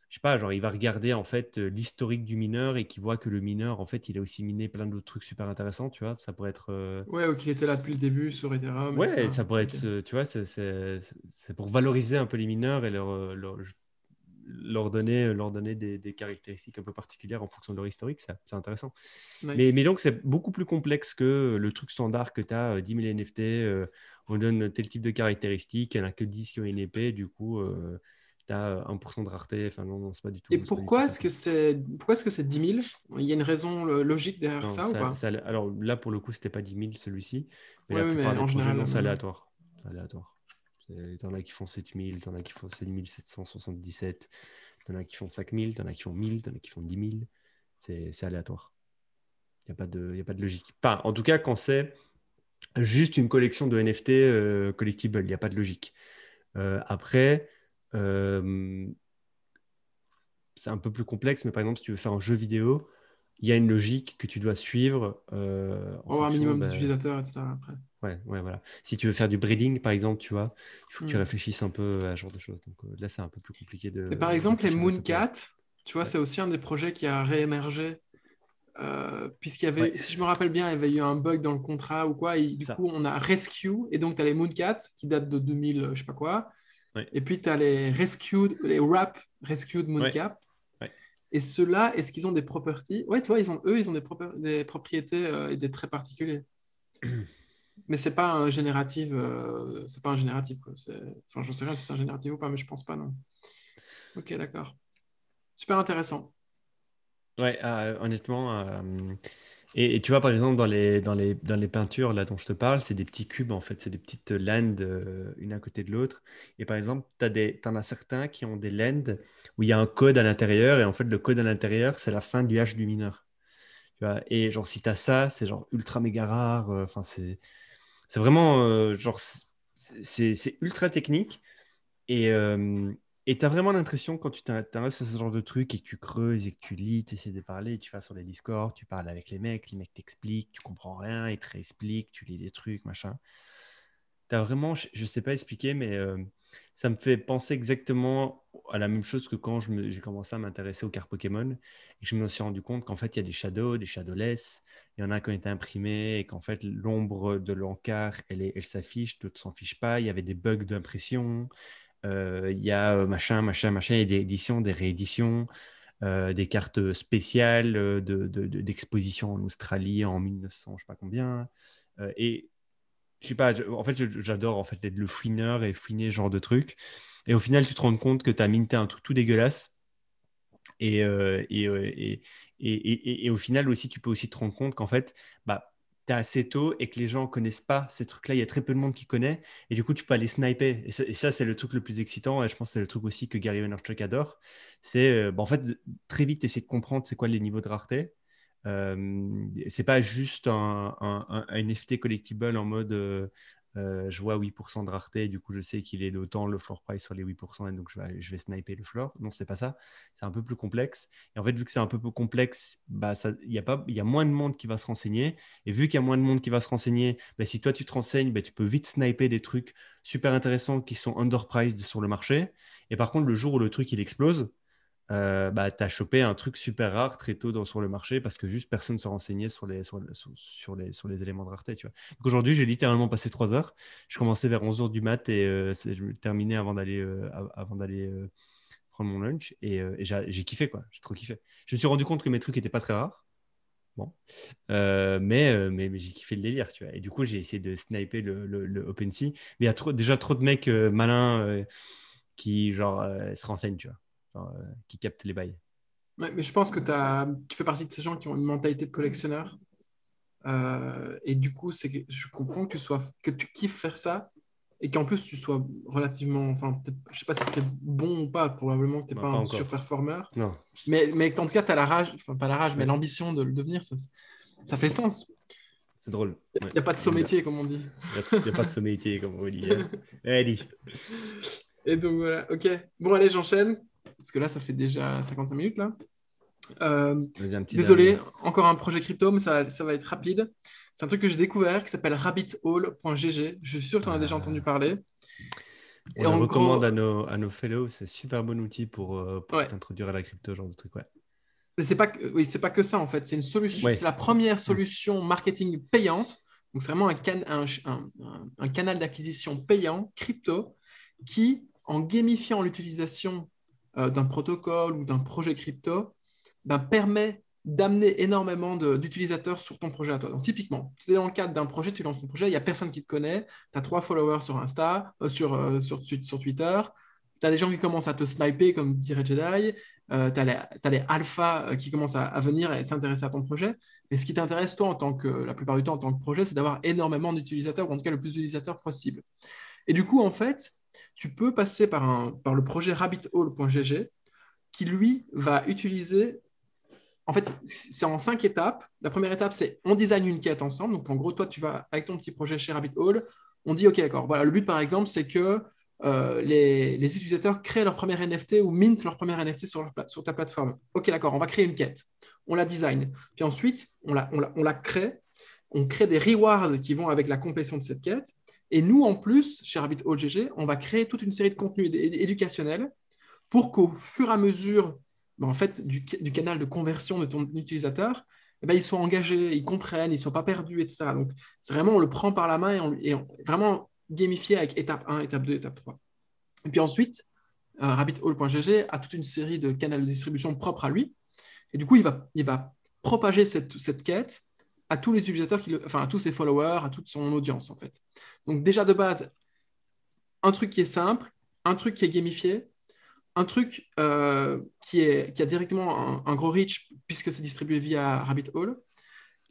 je sais pas, genre il va regarder en fait l'historique du mineur et qu'il voit que le mineur, en fait, il a aussi miné plein d'autres trucs super intéressants, tu vois. Ça pourrait être, Ouais, ok, il était là depuis le début sur Ethereum, ouais, etc. ça pourrait Ok. être, tu vois, c'est pour valoriser un peu les mineurs et leur donner des caractéristiques un peu particulières en fonction de leur historique, c'est intéressant. Nice. Mais donc, c'est beaucoup plus complexe que le truc standard que tu as 10 000 NFT, on donne tel type de caractéristiques, il n'y en a que 10 qui ont une épée, du coup, tu as 1% de rareté. Enfin, non, non, Et c'est pas du tout ça, quoi. pourquoi est-ce que c'est 10 000? Il y a une raison logique derrière Non, ça ou pas? alors là, pour le coup, c'était pas 10 000 celui-ci, mais Oui, la oui, plupart mais des en projets, général, non, la c'est même. aléatoire. C'est aléatoire. T'en as qui font 7 000, t'en as qui font 7 777, t'en as qui font 5 000, t'en as qui font 1 000, t'en as qui font 10 000. C'est aléatoire. Il y a pas de logique. Enfin, en tout cas, quand c'est juste une collection de NFT collectibles, il n'y a pas de logique. Après, euh, c'est un peu plus complexe, mais par exemple, si tu veux faire un jeu vidéo, il y a une logique que tu dois suivre en Pour avoir un fonction. minimum Bah, d'utilisateurs, etc. après. ouais, ouais, voilà. Si tu veux faire du breeding, par exemple, tu vois, il faut que tu Hmm. réfléchisses un peu à ce genre de choses. Donc là, c'est un peu plus compliqué Et par de exemple, les réfléchir à ce point-là. Mooncat, tu vois, Ouais. c'est aussi un des projets qui a réémergé. Puisqu'il y Ouais, avait, si je me rappelle bien, il y avait eu un bug dans le contrat ou quoi, et du ça. coup, on a Rescue, et donc tu as les Mooncat qui datent de 2000, je sais pas quoi, Ouais, et puis tu as les Rescued, les Wrap Rescued ouais, Mooncap, ouais. et ceux-là, est-ce qu'ils ont des properties? Ouais, tu vois, eux, ils ont des propriétés et des traits particuliers. Mais c'est pas un génératif, quoi. Enfin, je sais rien si c'est un génératif ou pas, mais je pense pas, non. Ok, d'accord. Super intéressant. Ouais, honnêtement. Et tu vois, par exemple, dans les peintures là, dont je te parle, c'est des petits cubes, en fait. C'est des petites landes, une à côté de l'autre. Et par exemple, t'en as certains qui ont des landes où il y a un code à l'intérieur. Et en fait, le code à l'intérieur, c'est la fin du hash du mineur. Tu vois, et genre, si tu as ça, c'est genre ultra méga rare. Enfin, c'est vraiment genre, c'est ultra technique. Et et tu as vraiment l'impression, quand tu t'intéresses à ce genre de truc et que tu creuses et que tu lis, tu essaies de parler, tu vas sur les Discord, tu parles avec les mecs t'expliquent, tu comprends rien, ils te réexpliquent, tu lis des trucs, machin. Tu as vraiment, je sais pas expliquer, mais ça me fait penser exactement à la même chose que quand j'ai commencé à m'intéresser aux cartes Pokémon et que je me suis rendu compte qu'en fait, il y a des shadows, des shadowless, il y en a qui ont été imprimés et qu'en fait, l'ombre de l'encart, elle s'affiche, d'autres s'en fichent pas, il y avait des bugs d'impression. Il y a machin, il y a des éditions, des rééditions, des cartes spéciales d'exposition en Australie en 1900, je sais pas combien. Et je sais pas, en fait, j'adore en fait être le fouineur et fouiner ce genre de trucs. Et au final, tu te rends compte que tu as minté un truc tout dégueulasse. Et, et au final aussi, tu peux aussi te rendre compte qu'en fait, bah, tu es assez tôt et que les gens connaissent pas ces trucs-là. Il y a très peu de monde qui connaît. Et du coup, tu peux aller sniper. Et ça, c'est le truc le plus excitant. Et je pense que c'est le truc aussi que Gary Vaynerchuk adore. C'est bah, en fait, très vite, essayer de comprendre c'est quoi les niveaux de rareté. C'est pas juste un NFT collectible en mode je vois 8% de rareté, du coup je sais qu'il est d'autant le floor price sur les 8%, et donc je vais sniper le floor. Non, c'est pas ça. C'est un peu plus complexe. Et en fait, vu que c'est un peu plus complexe, bah, il y a moins de monde qui va se renseigner. Et vu qu'il y a moins de monde qui va se renseigner, bah, si toi tu te renseignes, bah, tu peux vite sniper des trucs super intéressants qui sont underpriced sur le marché. Et par contre, le jour où le truc il explose, bah, tu as chopé un truc super rare très tôt sur le marché parce que juste personne ne se renseignait sur les éléments de rareté. Tu vois. Donc aujourd'hui, j'ai littéralement passé 3 heures. Je commençais vers 11 heures du mat et je terminais avant d'aller prendre mon lunch. Et j'ai kiffé, quoi. J'ai trop kiffé. Je me suis rendu compte que mes trucs n'étaient pas très rares. Bon. Mais j'ai kiffé le délire, tu vois. Et du coup, j'ai essayé de sniper le OpenSea. Mais il y a déjà trop de mecs malins qui, genre, se renseignent, tu vois. Genre, qui captent les bails. Ouais, mais je pense que tu fais partie de ces gens qui ont une mentalité de collectionneur. Et du coup, je comprends que tu kiffes faire ça et qu'en plus tu sois relativement, enfin, je sais pas si tu es bon ou pas, probablement que tu n'es Bah, pas pas un encore. surperformeur, Non, mais en tout cas, tu as la rage, enfin, pas la rage, mais ouais, l'ambition de le devenir, ça fait sens. c'est drôle. Il Ouais, n'y a pas de j'aime bien. sommétier, comme on dit. Y a pas de sommité, comme on dit. Hein. Allez, Et donc voilà, ok. Bon, allez, j'enchaîne, parce que là, ça fait déjà 55 minutes, là. Euh, vas-y, un petit Désolé, dernier. encore un projet crypto, mais ça va être rapide. C'est un truc que j'ai découvert qui s'appelle rabbithole.gg. Je suis sûr que tu en as déjà entendu Ah, parler. on Et le en recommande gros, à nos fellows. C'est super bon outil pour ouais, t'introduire à la crypto, genre de truc. Ouais. mais oui, c'est pas que ça en fait. C'est une solution, c'est Ouais. la première Hmm. solution marketing payante. Donc c'est vraiment un canal d'acquisition payant crypto qui, en gamifiant l'utilisation d'un protocole ou d'un projet crypto, ben, permet d'amener énormément d'utilisateurs sur ton projet à toi. Donc typiquement, tu es dans le cadre d'un projet, tu lances ton projet, il n'y a personne qui te connaît, tu as 3 followers sur Insta, sur Twitter, tu as des gens qui commencent à te sniper, comme dirait Jedi, tu as les alphas qui commencent à venir et s'intéresser à ton projet. Mais ce qui t'intéresse, toi, la plupart du temps, en tant que projet, c'est d'avoir énormément d'utilisateurs, ou en tout cas le plus d'utilisateurs possible. Et du coup, en fait, tu peux passer par le projet rabbithole.gg qui, lui, va utiliser. En fait, c'est en 5 étapes. La première étape, c'est on design une quête ensemble. Donc, en gros, toi, tu vas avec ton petit projet chez Rabbit Hole. On dit, OK, d'accord. Voilà, le but, par exemple, c'est que les utilisateurs créent leur premier NFT ou mint leur premier NFT sur ta plateforme. OK, d'accord, on va créer une quête. On la design. Puis ensuite, on la crée. On crée des rewards qui vont avec la complétion de cette quête. Et nous, en plus, chez Rabbit Hole GG, on va créer toute une série de contenus éducationnels pour qu'au fur et à mesure en fait, du canal de conversion de ton utilisateur, eh ben, ils soient engagés, ils comprennent, ils ne soient pas perdus, etc. Donc, c'est vraiment, on le prend par la main et vraiment gamifié avec étape 1, étape 2, étape 3. Et puis ensuite, rabbithole.gg a toute une série de canaux de distribution propres à lui. Et du coup, il va propager cette quête à tous les utilisateurs, enfin à tous ses followers, à toute son audience, en fait. Donc, déjà de base, un truc qui est simple, un truc qui est gamifié, un truc qui a directement un gros reach puisque c'est distribué via Rabbit Hole.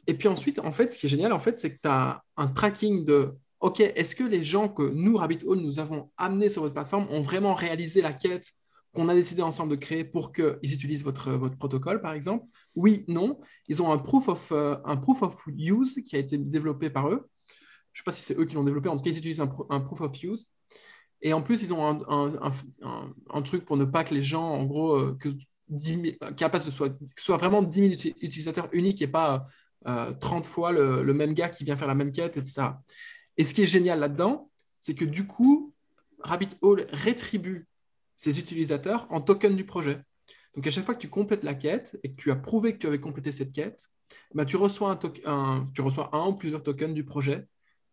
Et puis ensuite, en fait, ce qui est génial, en fait, c'est que tu as un tracking de OK, est-ce que les gens que nous, Rabbit Hole, nous avons amenés sur votre plateforme ont vraiment réalisé la quête qu'on a décidé ensemble de créer pour qu'ils utilisent votre protocole, par exemple? Oui, non. Ils ont un proof of use qui a été développé par eux. Je ne sais pas si c'est eux qui l'ont développé, en tout cas, ils utilisent un proof of use. Et en plus, ils ont un truc pour ne pas que les gens, en gros, qu'à pas que ce soit vraiment 10 000 utilisateurs uniques et pas 30 fois le même gars qui vient faire la même quête, etc. Et ce qui est génial là-dedans, c'est que du coup, Rabbit Hole rétribue ses utilisateurs en token du projet. Donc à chaque fois que tu complètes la quête et que tu as prouvé que tu avais complété cette quête, bah, tu reçois un ou plusieurs tokens du projet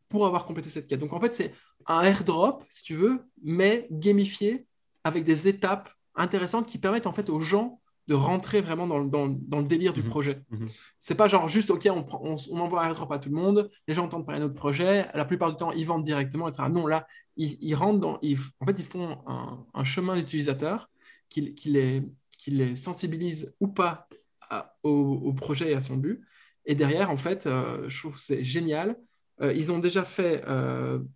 pour avoir complété cette quête. Donc en fait, c'est un airdrop, si tu veux, mais gamifié avec des étapes intéressantes qui permettent en fait aux gens de rentrer vraiment dans le délire du Mhm, projet. mhm. C'est pas genre juste, OK, on envoie un airdrop à tout le monde, les gens entendent parler de notre projet, la plupart du temps, ils vendent directement, etc. Non, là, ils rentrent en fait, ils font un chemin d'utilisateur qui les sensibilise ou pas au projet et à son but. Et derrière, en fait, je trouve que c'est génial. Ils ont déjà fait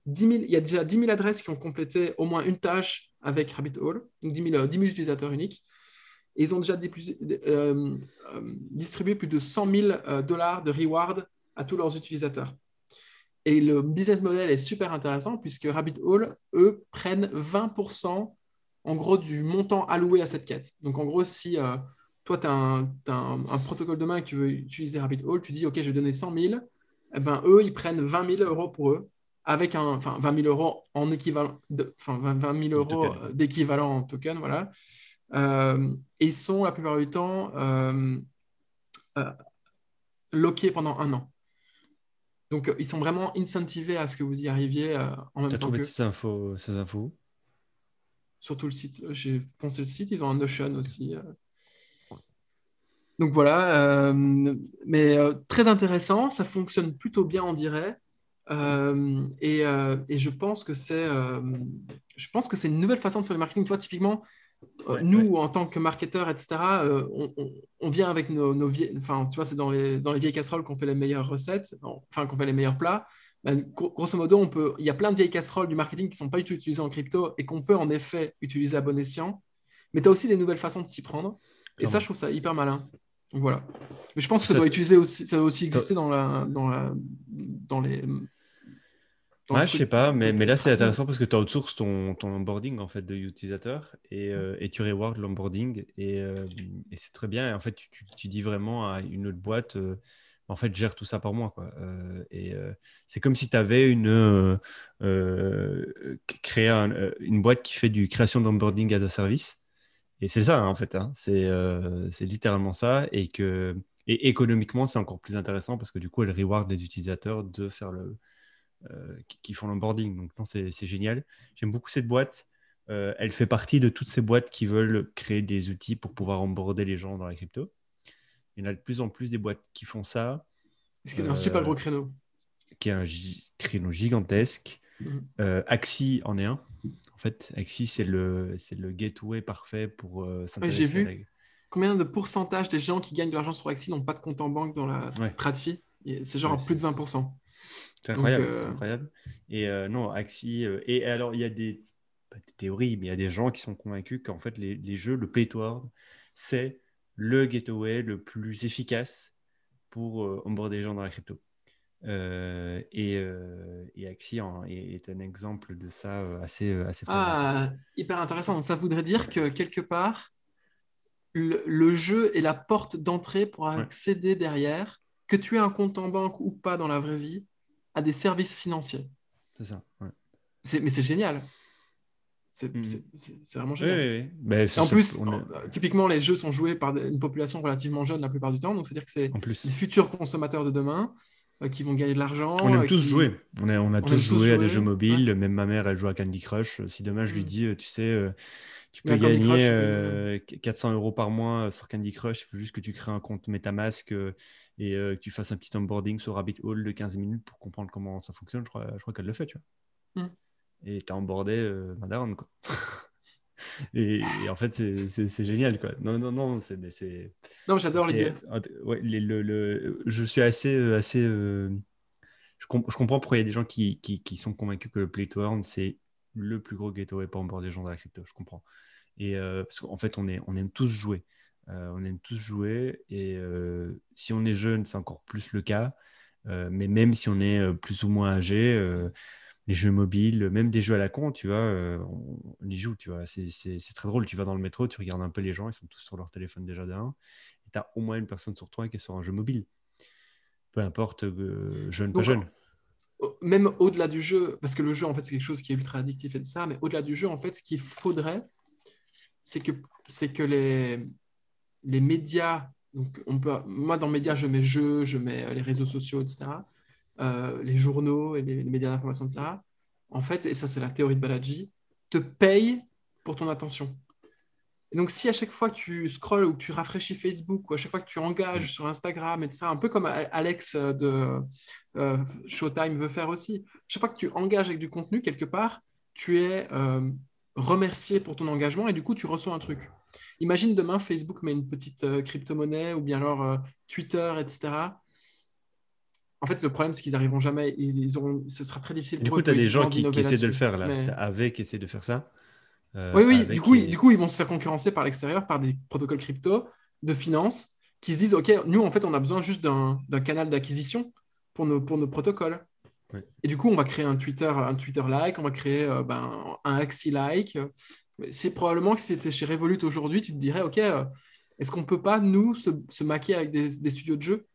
10 000, il y a déjà 10 000 adresses qui ont complété au moins une tâche avec Rabbit Hole, donc 10 000 utilisateurs uniques. Et ils ont déjà distribué plus de 100 000 dollars de reward à tous leurs utilisateurs. Et le business model est super intéressant puisque Rabbit Hole, eux, prennent 20% en gros du montant alloué à cette quête. Donc en gros, si toi, tu as, un protocole de main et que tu veux utiliser Rabbit Hole, tu dis, OK, je vais donner 100 000, eh ben, eux, ils prennent 20 000 euros pour eux, avec 20 000 euros en équivalent, enfin 20 000 En euros token. d'équivalent en token, voilà. Et ils sont la plupart du temps euh, loqués pendant 1 an. Donc, ils sont vraiment incentivés à ce que vous y arriviez en même T'as temps trouvé qu'eux. ces infos où? Surtout le site. J'ai pensé le site, ils ont un Notion Ok. aussi. Ouais. Donc voilà, mais très intéressant, ça fonctionne plutôt bien, on dirait. Et je pense que c'est une nouvelle façon de faire le marketing. Toi, typiquement, Ouais, ouais. Nous, en tant que marketeurs, etc., on vient avec nos vieilles... Enfin, tu vois, c'est dans les vieilles casseroles qu'on fait les meilleures recettes, enfin, qu'on fait les meilleurs plats. Ben, grosso modo, il y a plein de vieilles casseroles du marketing qui ne sont pas du tout utilisées en crypto et qu'on peut en effet utiliser à bon escient. Mais tu as aussi des nouvelles façons de s'y prendre. Et ça, je Clairement. trouve ça hyper malin. Donc voilà. Mais je pense que Puis ça, ça doit aussi t'as- exister dans les, dans le ouais, je sais truc, pas, dans le truc mais là c'est tracking. intéressant parce que tu outsources ton onboarding en fait de utilisateur et tu rewards l'onboarding et c'est très bien. Et en fait, tu dis vraiment à une autre boîte, en fait, gère tout ça pour moi, quoi. C'est comme si tu avais créé une boîte qui fait du création d'onboarding as a service. Et c'est ça, hein, en fait, hein. C'est littéralement ça. Et économiquement, c'est encore plus intéressant parce que du coup, elle reward les utilisateurs de faire qui font l'onboarding. Donc, non, c'est génial. J'aime beaucoup cette boîte. Elle fait partie de toutes ces boîtes qui veulent créer des outils pour pouvoir onboarder les gens dans la crypto. Il y en a de plus en plus des boîtes qui font ça, C'est un super euh, gros créneau. qui est un créneau gigantesque. Mhm. Axie en est un. En fait, Axie, c'est le gateway parfait pour Ouais, j'ai s'intéresser à la. vu combien de pourcentage des gens qui gagnent de l'argent sur Axie n'ont pas de compte en banque dans la Ouais, TradFi. C'est ouais, genre plus de 20%. c'est Donc, incroyable, c'est incroyable. Et non, Axie. Et alors, il y a pas des théories, mais il y a des gens qui sont convaincus qu'en fait, les jeux, le play to earn, c'est le gateway le plus efficace pour onboarder des gens dans la crypto. Et Axie est un exemple de ça assez flagrant, quoi. hyper intéressant. Donc, ça voudrait dire que quelque part, le jeu est la porte d'entrée pour Ouais, accéder derrière, que tu aies un compte en banque ou pas dans la vraie vie, à des services financiers. c'est ça. Ouais. Mais c'est génial. Mhm. C'est vraiment Oui, génial. oui, oui. Ben, Et en plus, typiquement, les jeux sont joués par une population relativement jeune la plupart du temps. Donc, c'est-à-dire que c'est en les plus. futurs consommateurs de demain qui vont gagner de On l'argent, aime tous jouer. On a on tous aime tous joué à des jeux jouer. Ouais. mobiles. Même ma mère, elle joue à Candy Crush. Si demain je lui Mm. dis, tu sais, tu peux Ouais, Candy gagner Crush, 400 euros par mois sur Candy Crush, il faut juste que tu crées un compte MetaMask et que tu fasses un petit onboarding sur Rabbit Hole de 15 minutes pour comprendre comment ça fonctionne. Je crois qu'elle le fait, tu vois. mm. Et t'as onboardé Mandaron, quoi. Et en fait, c'est génial, quoi. Non, non, non, Non, j'adore et, l'idée. ouais, je suis je comprends pourquoi il y a des gens qui sont convaincus que le Play to Earn, c'est le plus gros gateway pour emborder des gens dans la crypto. Je comprends. Parce qu'en fait, on aime tous jouer. On aime tous jouer. Et si on est jeune, c'est encore plus le cas. Mais même si on est plus ou moins âgé, les jeux mobiles, même des jeux à la con, tu vois, on y joue, tu vois. C'est très drôle. Tu vas dans le métro, tu regardes un peu les gens, ils sont tous sur leur téléphone déjà d'un. Et tu as au moins une personne sur toi qui est sur un jeu mobile. Peu importe, jeune, pas Donc, jeune. même au-delà du jeu, parce que le jeu, en fait, c'est quelque chose qui est ultra addictif et de ça, mais au-delà du jeu, en fait, ce qu'il faudrait, c'est que, c'est que les médias, donc moi, dans le média, je mets jeux, je mets les réseaux sociaux, etc., les journaux et les médias d'information, etc., en fait, et ça, c'est la théorie de Balaji, te payent pour ton attention. Et donc, si à chaque fois que tu scrolles ou que tu rafraîchis Facebook ou à chaque fois que tu Mm. engages sur Instagram et ça, un peu comme Alex de Showtime veut faire aussi, chaque fois que tu engages avec du contenu quelque part, tu es remercié pour ton engagement et du coup, tu reçois un truc. Imagine demain, Facebook met une petite crypto-monnaie ou bien alors Twitter, etc. En fait, le problème, c'est qu'ils n'arriveront jamais. Ce sera très difficile Du pour eux coup, tu as des gens politiquement qui d'innover essaient de le là-dessus. faire là. Tu Mais as AV qui essaie de faire ça. oui, oui, Avec du coup, ils vont se faire concurrencer par l'extérieur, par des protocoles crypto de finance qui se disent, OK, nous, en fait, on a besoin juste d'un canal d'acquisition pour nos protocoles. ouais. Et du coup, on va créer un Twitter-like, on va créer un Axie-like. C'est probablement que si tu étais chez Revolut aujourd'hui, tu te dirais, OK, est-ce qu'on ne peut pas, nous, se maquer avec des studios de jeux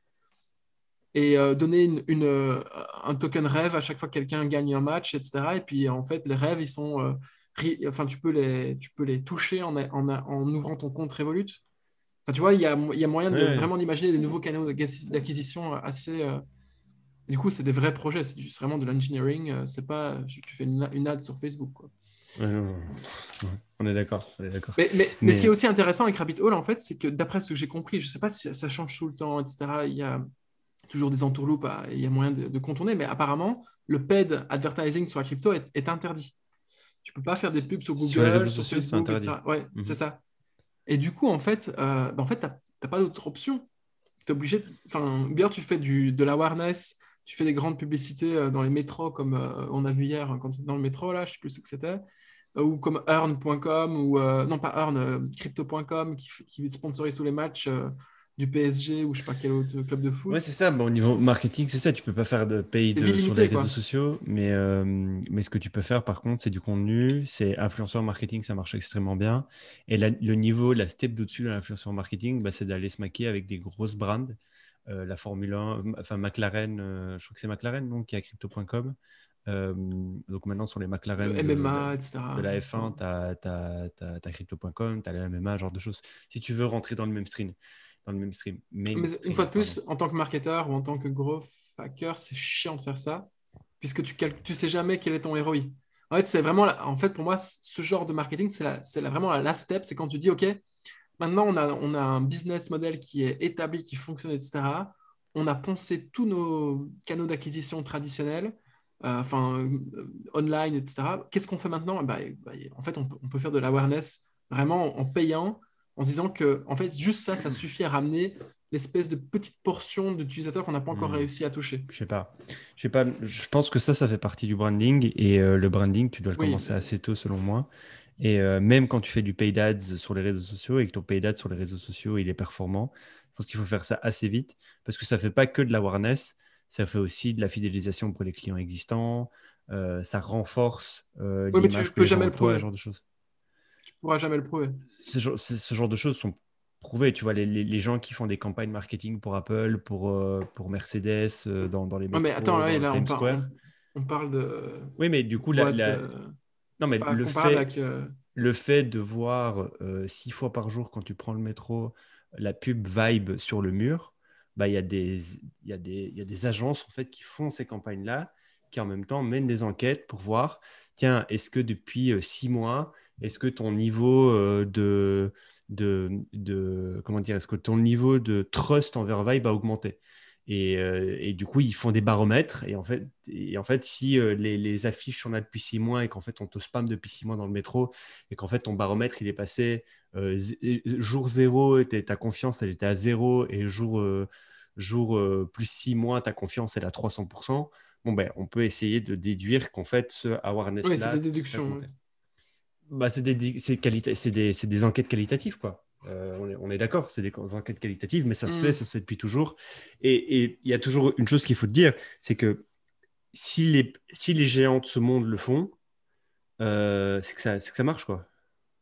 et donner un token rêve à chaque fois que quelqu'un gagne un match, etc. Et puis, en fait, les rêves, ils sont... enfin, tu peux les toucher en ouvrant ton compte Revolut. Enfin, tu vois, il y a moyen Ouais, de ouais. vraiment d'imaginer des nouveaux canaux d'acquisition assez... Du coup, c'est des vrais projets, c'est juste vraiment de l'engineering. C'est pas, tu fais une ad sur Facebook, quoi. Ouais, non, non. Ouais, on est d'accord, on est d'accord. Mais ce qui est Mais aussi intéressant avec Rabbit Hole, en fait, c'est que d'après ce que j'ai compris, je sais pas si ça change tout le temps, etc. Il y a toujours des entourloupes, et il y a moyen de contourner, mais apparemment, le paid advertising sur la crypto est interdit. Tu peux pas faire des pubs sur Sur les réseaux Google, sur sociaux, c'est Facebook, interdit. etc. Ouais, c'est Mhm. ça. Et du coup, en fait, t'as pas d'autre option. Tu es obligé, enfin, bien tu fais de l'awareness, tu fais des grandes publicités dans les métros, comme on a vu hier quand on était dans le métro, là, je sais plus ce que c'était, ou comme earn.com, ou non pas earn, crypto.com, qui sponsorise tous les matchs du PSG, ou je sais pas quel autre club de Ouais, foot. c'est ça. Bon, au niveau marketing, c'est ça. Tu peux pas faire de C'est paid vie sur les limitée, réseaux quoi. sociaux, mais ce que tu peux faire, par contre, c'est du contenu. C'est influenceur marketing, ça marche extrêmement bien. Et le niveau, la step d'au-dessus de l'influenceur marketing, bah, c'est d'aller se maquer avec des grosses brands. La Formule 1, enfin McLaren, je crois que c'est McLaren, donc, qui a crypto.com. Donc maintenant, sur les Le McLaren MMA, de etc. la Ouais. F1, tu as, crypto.com, tu as la MMA, genre de choses. Si tu veux rentrer Mais une fois mainstream, de pardon. plus, en tant que marketeur ou en tant que gros hacker, c'est chiant de faire ça, puisque tu sais jamais quel est ton ROI. En fait, c'est vraiment, en fait, pour moi, ce genre de marketing, vraiment la last step, c'est quand tu dis, OK, maintenant on a un business model qui est établi, qui fonctionne, etc. On a poncé tous nos canaux d'acquisition traditionnels, online, etc. Qu'est-ce qu'on fait maintenant? En fait, on peut faire de l'awareness vraiment en payant, en se disant que en fait, juste ça suffit à ramener l'espèce de petite portion d'utilisateurs qu'on n'a pas encore Hmm. réussi à toucher. Je sais pas. Je sais pas. Je pense que ça fait partie du branding. Et le branding, tu dois le Oui, commencer assez tôt, selon moi. Et même quand tu fais du paid ads sur les réseaux sociaux et que ton paid ads sur les réseaux sociaux, il est performant, je pense qu'il faut faire ça assez vite parce que ça fait pas que de l'awareness, ça fait aussi de la fidélisation pour les clients existants. Ça renforce oui, mais tu l'image que peux les gens jamais ont le de toi, ce prouver. genre de choses. Tu pourras jamais le prouver. Ce genre de choses sont prouvées. Tu vois, les gens qui font des campagnes marketing pour Apple, pour Mercedes, dans les Ouais, mais attends, métros, là, dans le là Times Square. on parle Oui, mais du de coup, boîtes. non, C'est mais pas comparable avec. le fait de voir 6 fois par jour quand tu prends le métro la pub Vibe sur le mur, bah, il y a des agences en fait qui font ces campagnes-là, qui en même temps mènent des enquêtes pour voir, tiens, est-ce que depuis 6 mois, est-ce que ton niveau comment dire, est-ce que ton niveau de trust envers Vibe a augmenté? Et du coup, ils font des baromètres. Et en fait si les affiches sont là depuis 6 mois et qu'en fait, on te spam depuis 6 mois dans le métro et qu'en fait, ton baromètre, il est passé jour zéro, ta confiance, elle était à zéro et jour plus 6 mois, ta confiance, elle est à 300%. Bon, ben, on peut essayer de déduire qu'en fait, ce Oui, c'est awareness-là des fait déductions. Ouais. augmenter. Bah, c'est des enquêtes qualitatives, quoi. On est d'accord, c'est des enquêtes qualitatives, mais Hmm. ça se fait depuis toujours. Et il y a toujours une chose qu'il faut te dire, c'est que si les géants de ce monde le font, c'est que ça marche, quoi.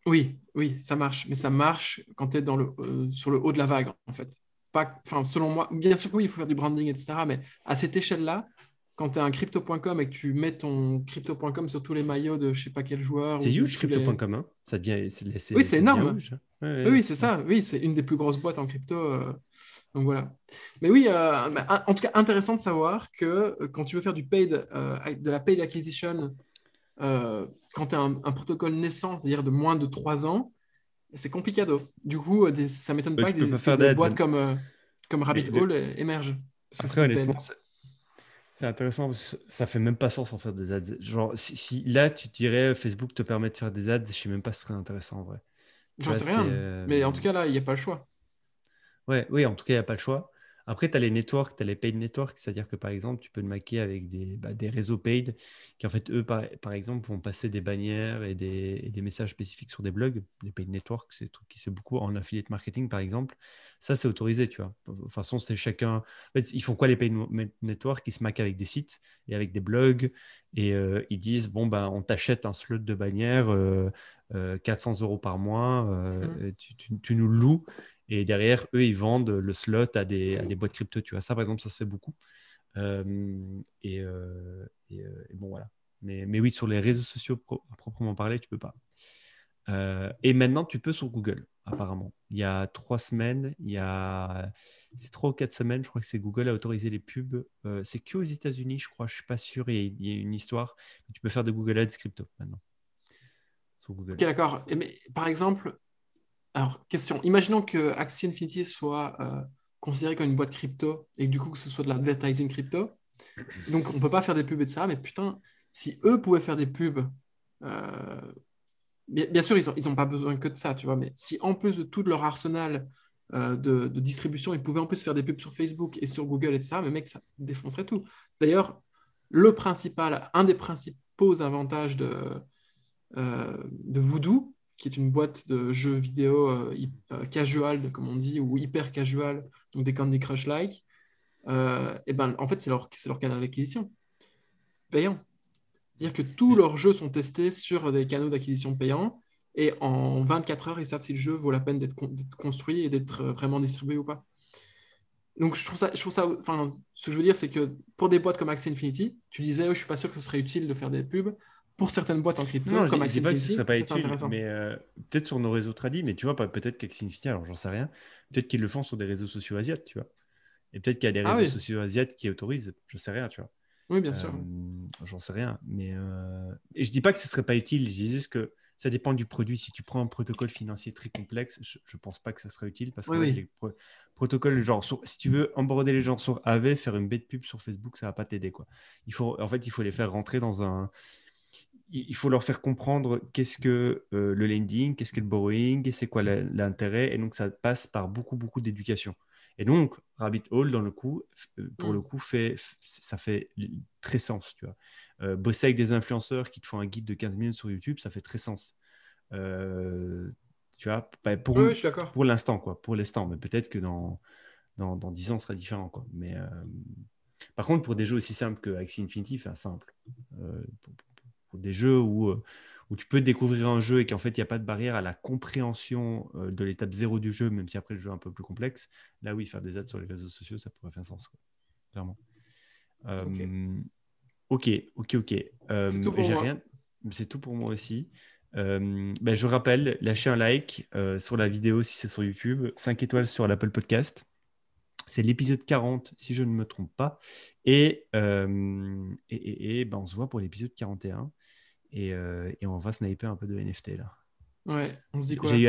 Oui, oui, ça marche. Mais ça marche quand tu es sur le haut de la vague, en fait. Pas, enfin, selon moi, bien sûr que oui, il faut faire du branding, etc. Mais à cette échelle-là, quand tu es un crypto.com et que tu mets ton crypto.com sur tous les maillots de je sais pas quel joueur C'est ou de huge, tous les. crypto.com, hein. Ça devient, Oui, c'est ça devient énorme. huge, hein. Ouais, Oui, ouais, oui, c'est ouais. ça. Oui, c'est une des plus grosses boîtes en crypto. Donc voilà. Mais oui, en tout cas, intéressant de savoir que quand tu veux faire de la paid acquisition, quand tu as un protocole naissant, c'est-à-dire de moins de 3 ans, c'est complicado. Du coup, ça m'étonne pas Tu peux pas que faire des d'ads. boîtes comme Mais Rabbit Hole émergent, parce que c'est après, du honnêtement, paid. c'est intéressant parce que ça fait même pas sens en faire des ads. Genre, si là, tu te dirais Facebook te permet de faire des ads, je sais même pas si ce serait intéressant en vrai. Tu J'en vois, sais rien. Mais en tout cas, là, il n'y a pas le choix. Ouais, oui, en tout cas, il n'y a pas le choix. Après, tu as les networks, tu as les paid networks, c'est-à-dire que par exemple, tu peux te maquer avec des réseaux paid qui, en fait, eux, par exemple, vont passer des bannières et des messages spécifiques sur des blogs. Les paid networks, c'est un truc qui se fait beaucoup en affiliate marketing, par exemple. Ça, c'est autorisé, tu vois. De toute façon, c'est chacun. En fait, ils font quoi, les paid networks? Ils se maquent avec des sites et avec des blogs et ils disent, bon, ben, on t'achète un slot de bannière 400 € par mois, Mhm. tu nous le loues. Et derrière, eux, ils vendent le slot à des boîtes crypto. Tu vois, ça, par exemple, ça se fait beaucoup. Et bon, voilà. Mais oui, sur les réseaux sociaux à proprement parler, tu peux pas. Et maintenant, tu peux sur Google, apparemment. Il y a 3 semaines, c'est 3 ou 4 semaines, je crois que c'est Google a autorisé les pubs. C'est que aux États-Unis, je crois. Je suis pas sûr. Il y a une histoire. Tu peux faire de Google Ads crypto maintenant sur Ok, Google. d'accord. Mais par exemple, alors, question. Imaginons que Axie Infinity soit considéré comme une boîte crypto et que du coup, que ce soit de l'advertising crypto. Donc, on peut pas faire des pubs et de ça, mais putain, si eux pouvaient faire des pubs Euh, bien sûr, ils ont pas besoin que de ça, tu vois, mais si en plus de tout leur arsenal de distribution, ils pouvaient en plus faire des pubs sur Facebook et sur Google, etc., mais mec, ça défoncerait tout. D'ailleurs, un des principaux avantages de Voodoo, qui est une boîte de jeux vidéo casual, comme on dit, ou hyper casual, donc des Candy Crush-like, et ben, en fait, c'est leur canal d'acquisition payant. C'est-à-dire que tous leurs jeux sont testés sur des canaux d'acquisition payants et en 24 heures, ils savent si le jeu vaut la peine d'être construit et d'être vraiment distribué ou pas. Donc, enfin, ce que je veux dire, c'est que pour des boîtes comme Axie Infinity, tu disais, oh, je suis pas sûr que ce serait utile de faire des pubs. Pour certaines boîtes en crypto, Non, comme je Axie dis pas que ce Infinity, serait pas ça c'est utile, intéressant. mais peut-être sur nos réseaux tradis, mais tu vois, peut-être qu'Exinfinity, alors j'en sais rien, peut-être qu'ils le font sur des réseaux sociaux asiates, tu vois. Et peut-être qu'il y a des Ah réseaux oui, sociaux asiates qui autorisent, je sais rien, tu vois. oui, bien Euh, sûr. J'en sais rien. Mais et je dis pas que ce serait pas utile, je dis juste que ça dépend du produit. Si tu prends un protocole financier très complexe, je pense pas que ça serait utile parce Oui, qu'en fait, oui. protocoles, genre, si tu veux emborder les gens sur AV, faire une bête pub sur Facebook, ça va pas t'aider, quoi. En fait, il faut les faire rentrer dans un. Il faut leur faire comprendre qu'est-ce que le lending, qu'est-ce que le borrowing, c'est quoi l'intérêt. Et donc, ça passe par beaucoup, beaucoup d'éducation. Et donc, Rabbit Hole, dans le coup, pour le Hmm. coup, ça fait très sens, tu vois. Bosser avec des influenceurs qui te font un guide de 15 minutes sur YouTube, ça fait très sens. Tu vois, Oui, oui, je suis d'accord. pour l'instant, quoi. Pour l'instant, mais peut-être que dans 10 ans, ce sera différent, quoi. Mais par contre, pour des jeux aussi simples que Axie Infinity, enfin, simple. Pour des jeux où tu peux découvrir un jeu et qu'en fait, il n'y a pas de barrière à la compréhension de l'étape zéro du jeu, même si après le jeu est un peu plus complexe. Là, oui, faire des ads sur les réseaux sociaux, ça pourrait faire sens, quoi, clairement. Ok. Euh, ok. C'est tout pour J'ai moi. rien. C'est tout pour moi aussi. Ben, je rappelle, lâchez un like sur la vidéo si c'est sur YouTube, 5 étoiles sur l'Apple Podcast. C'est l'épisode 40, si je ne me trompe pas. Ben, on se voit pour l'épisode 41. Et on va sniper un peu de NFT là. Ouais, on se dit quoi? J'ai eu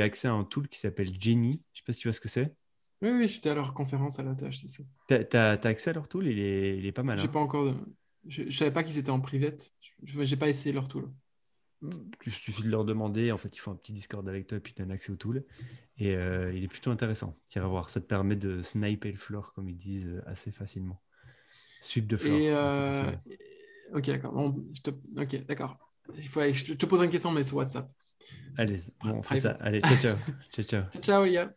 accès à un tool qui s'appelle Jenny. Je sais pas si tu vois ce que c'est. Oui, oui, j'étais à leur conférence à la tâche, c'est ça. T'as accès à leur tool, il est pas mal. J'ai Hein. pas encore. Je savais pas qu'ils étaient en private. J'ai pas essayé leur tool. Il suffit de leur demander. En fait, ils font un petit Discord avec toi et puis tu as un accès au tool. Et il est plutôt intéressant. Tiens, à voir. Ça te permet de sniper le floor, comme ils disent, assez facilement. Sweep de Et floor, assez facilement. ok, d'accord. Bon, ok, d'accord. Je te poserai une question, mais sur WhatsApp. Allez, bon, on fait ça. Private. Allez, ciao, ciao. Ciao, ciao. Ciao, les gars.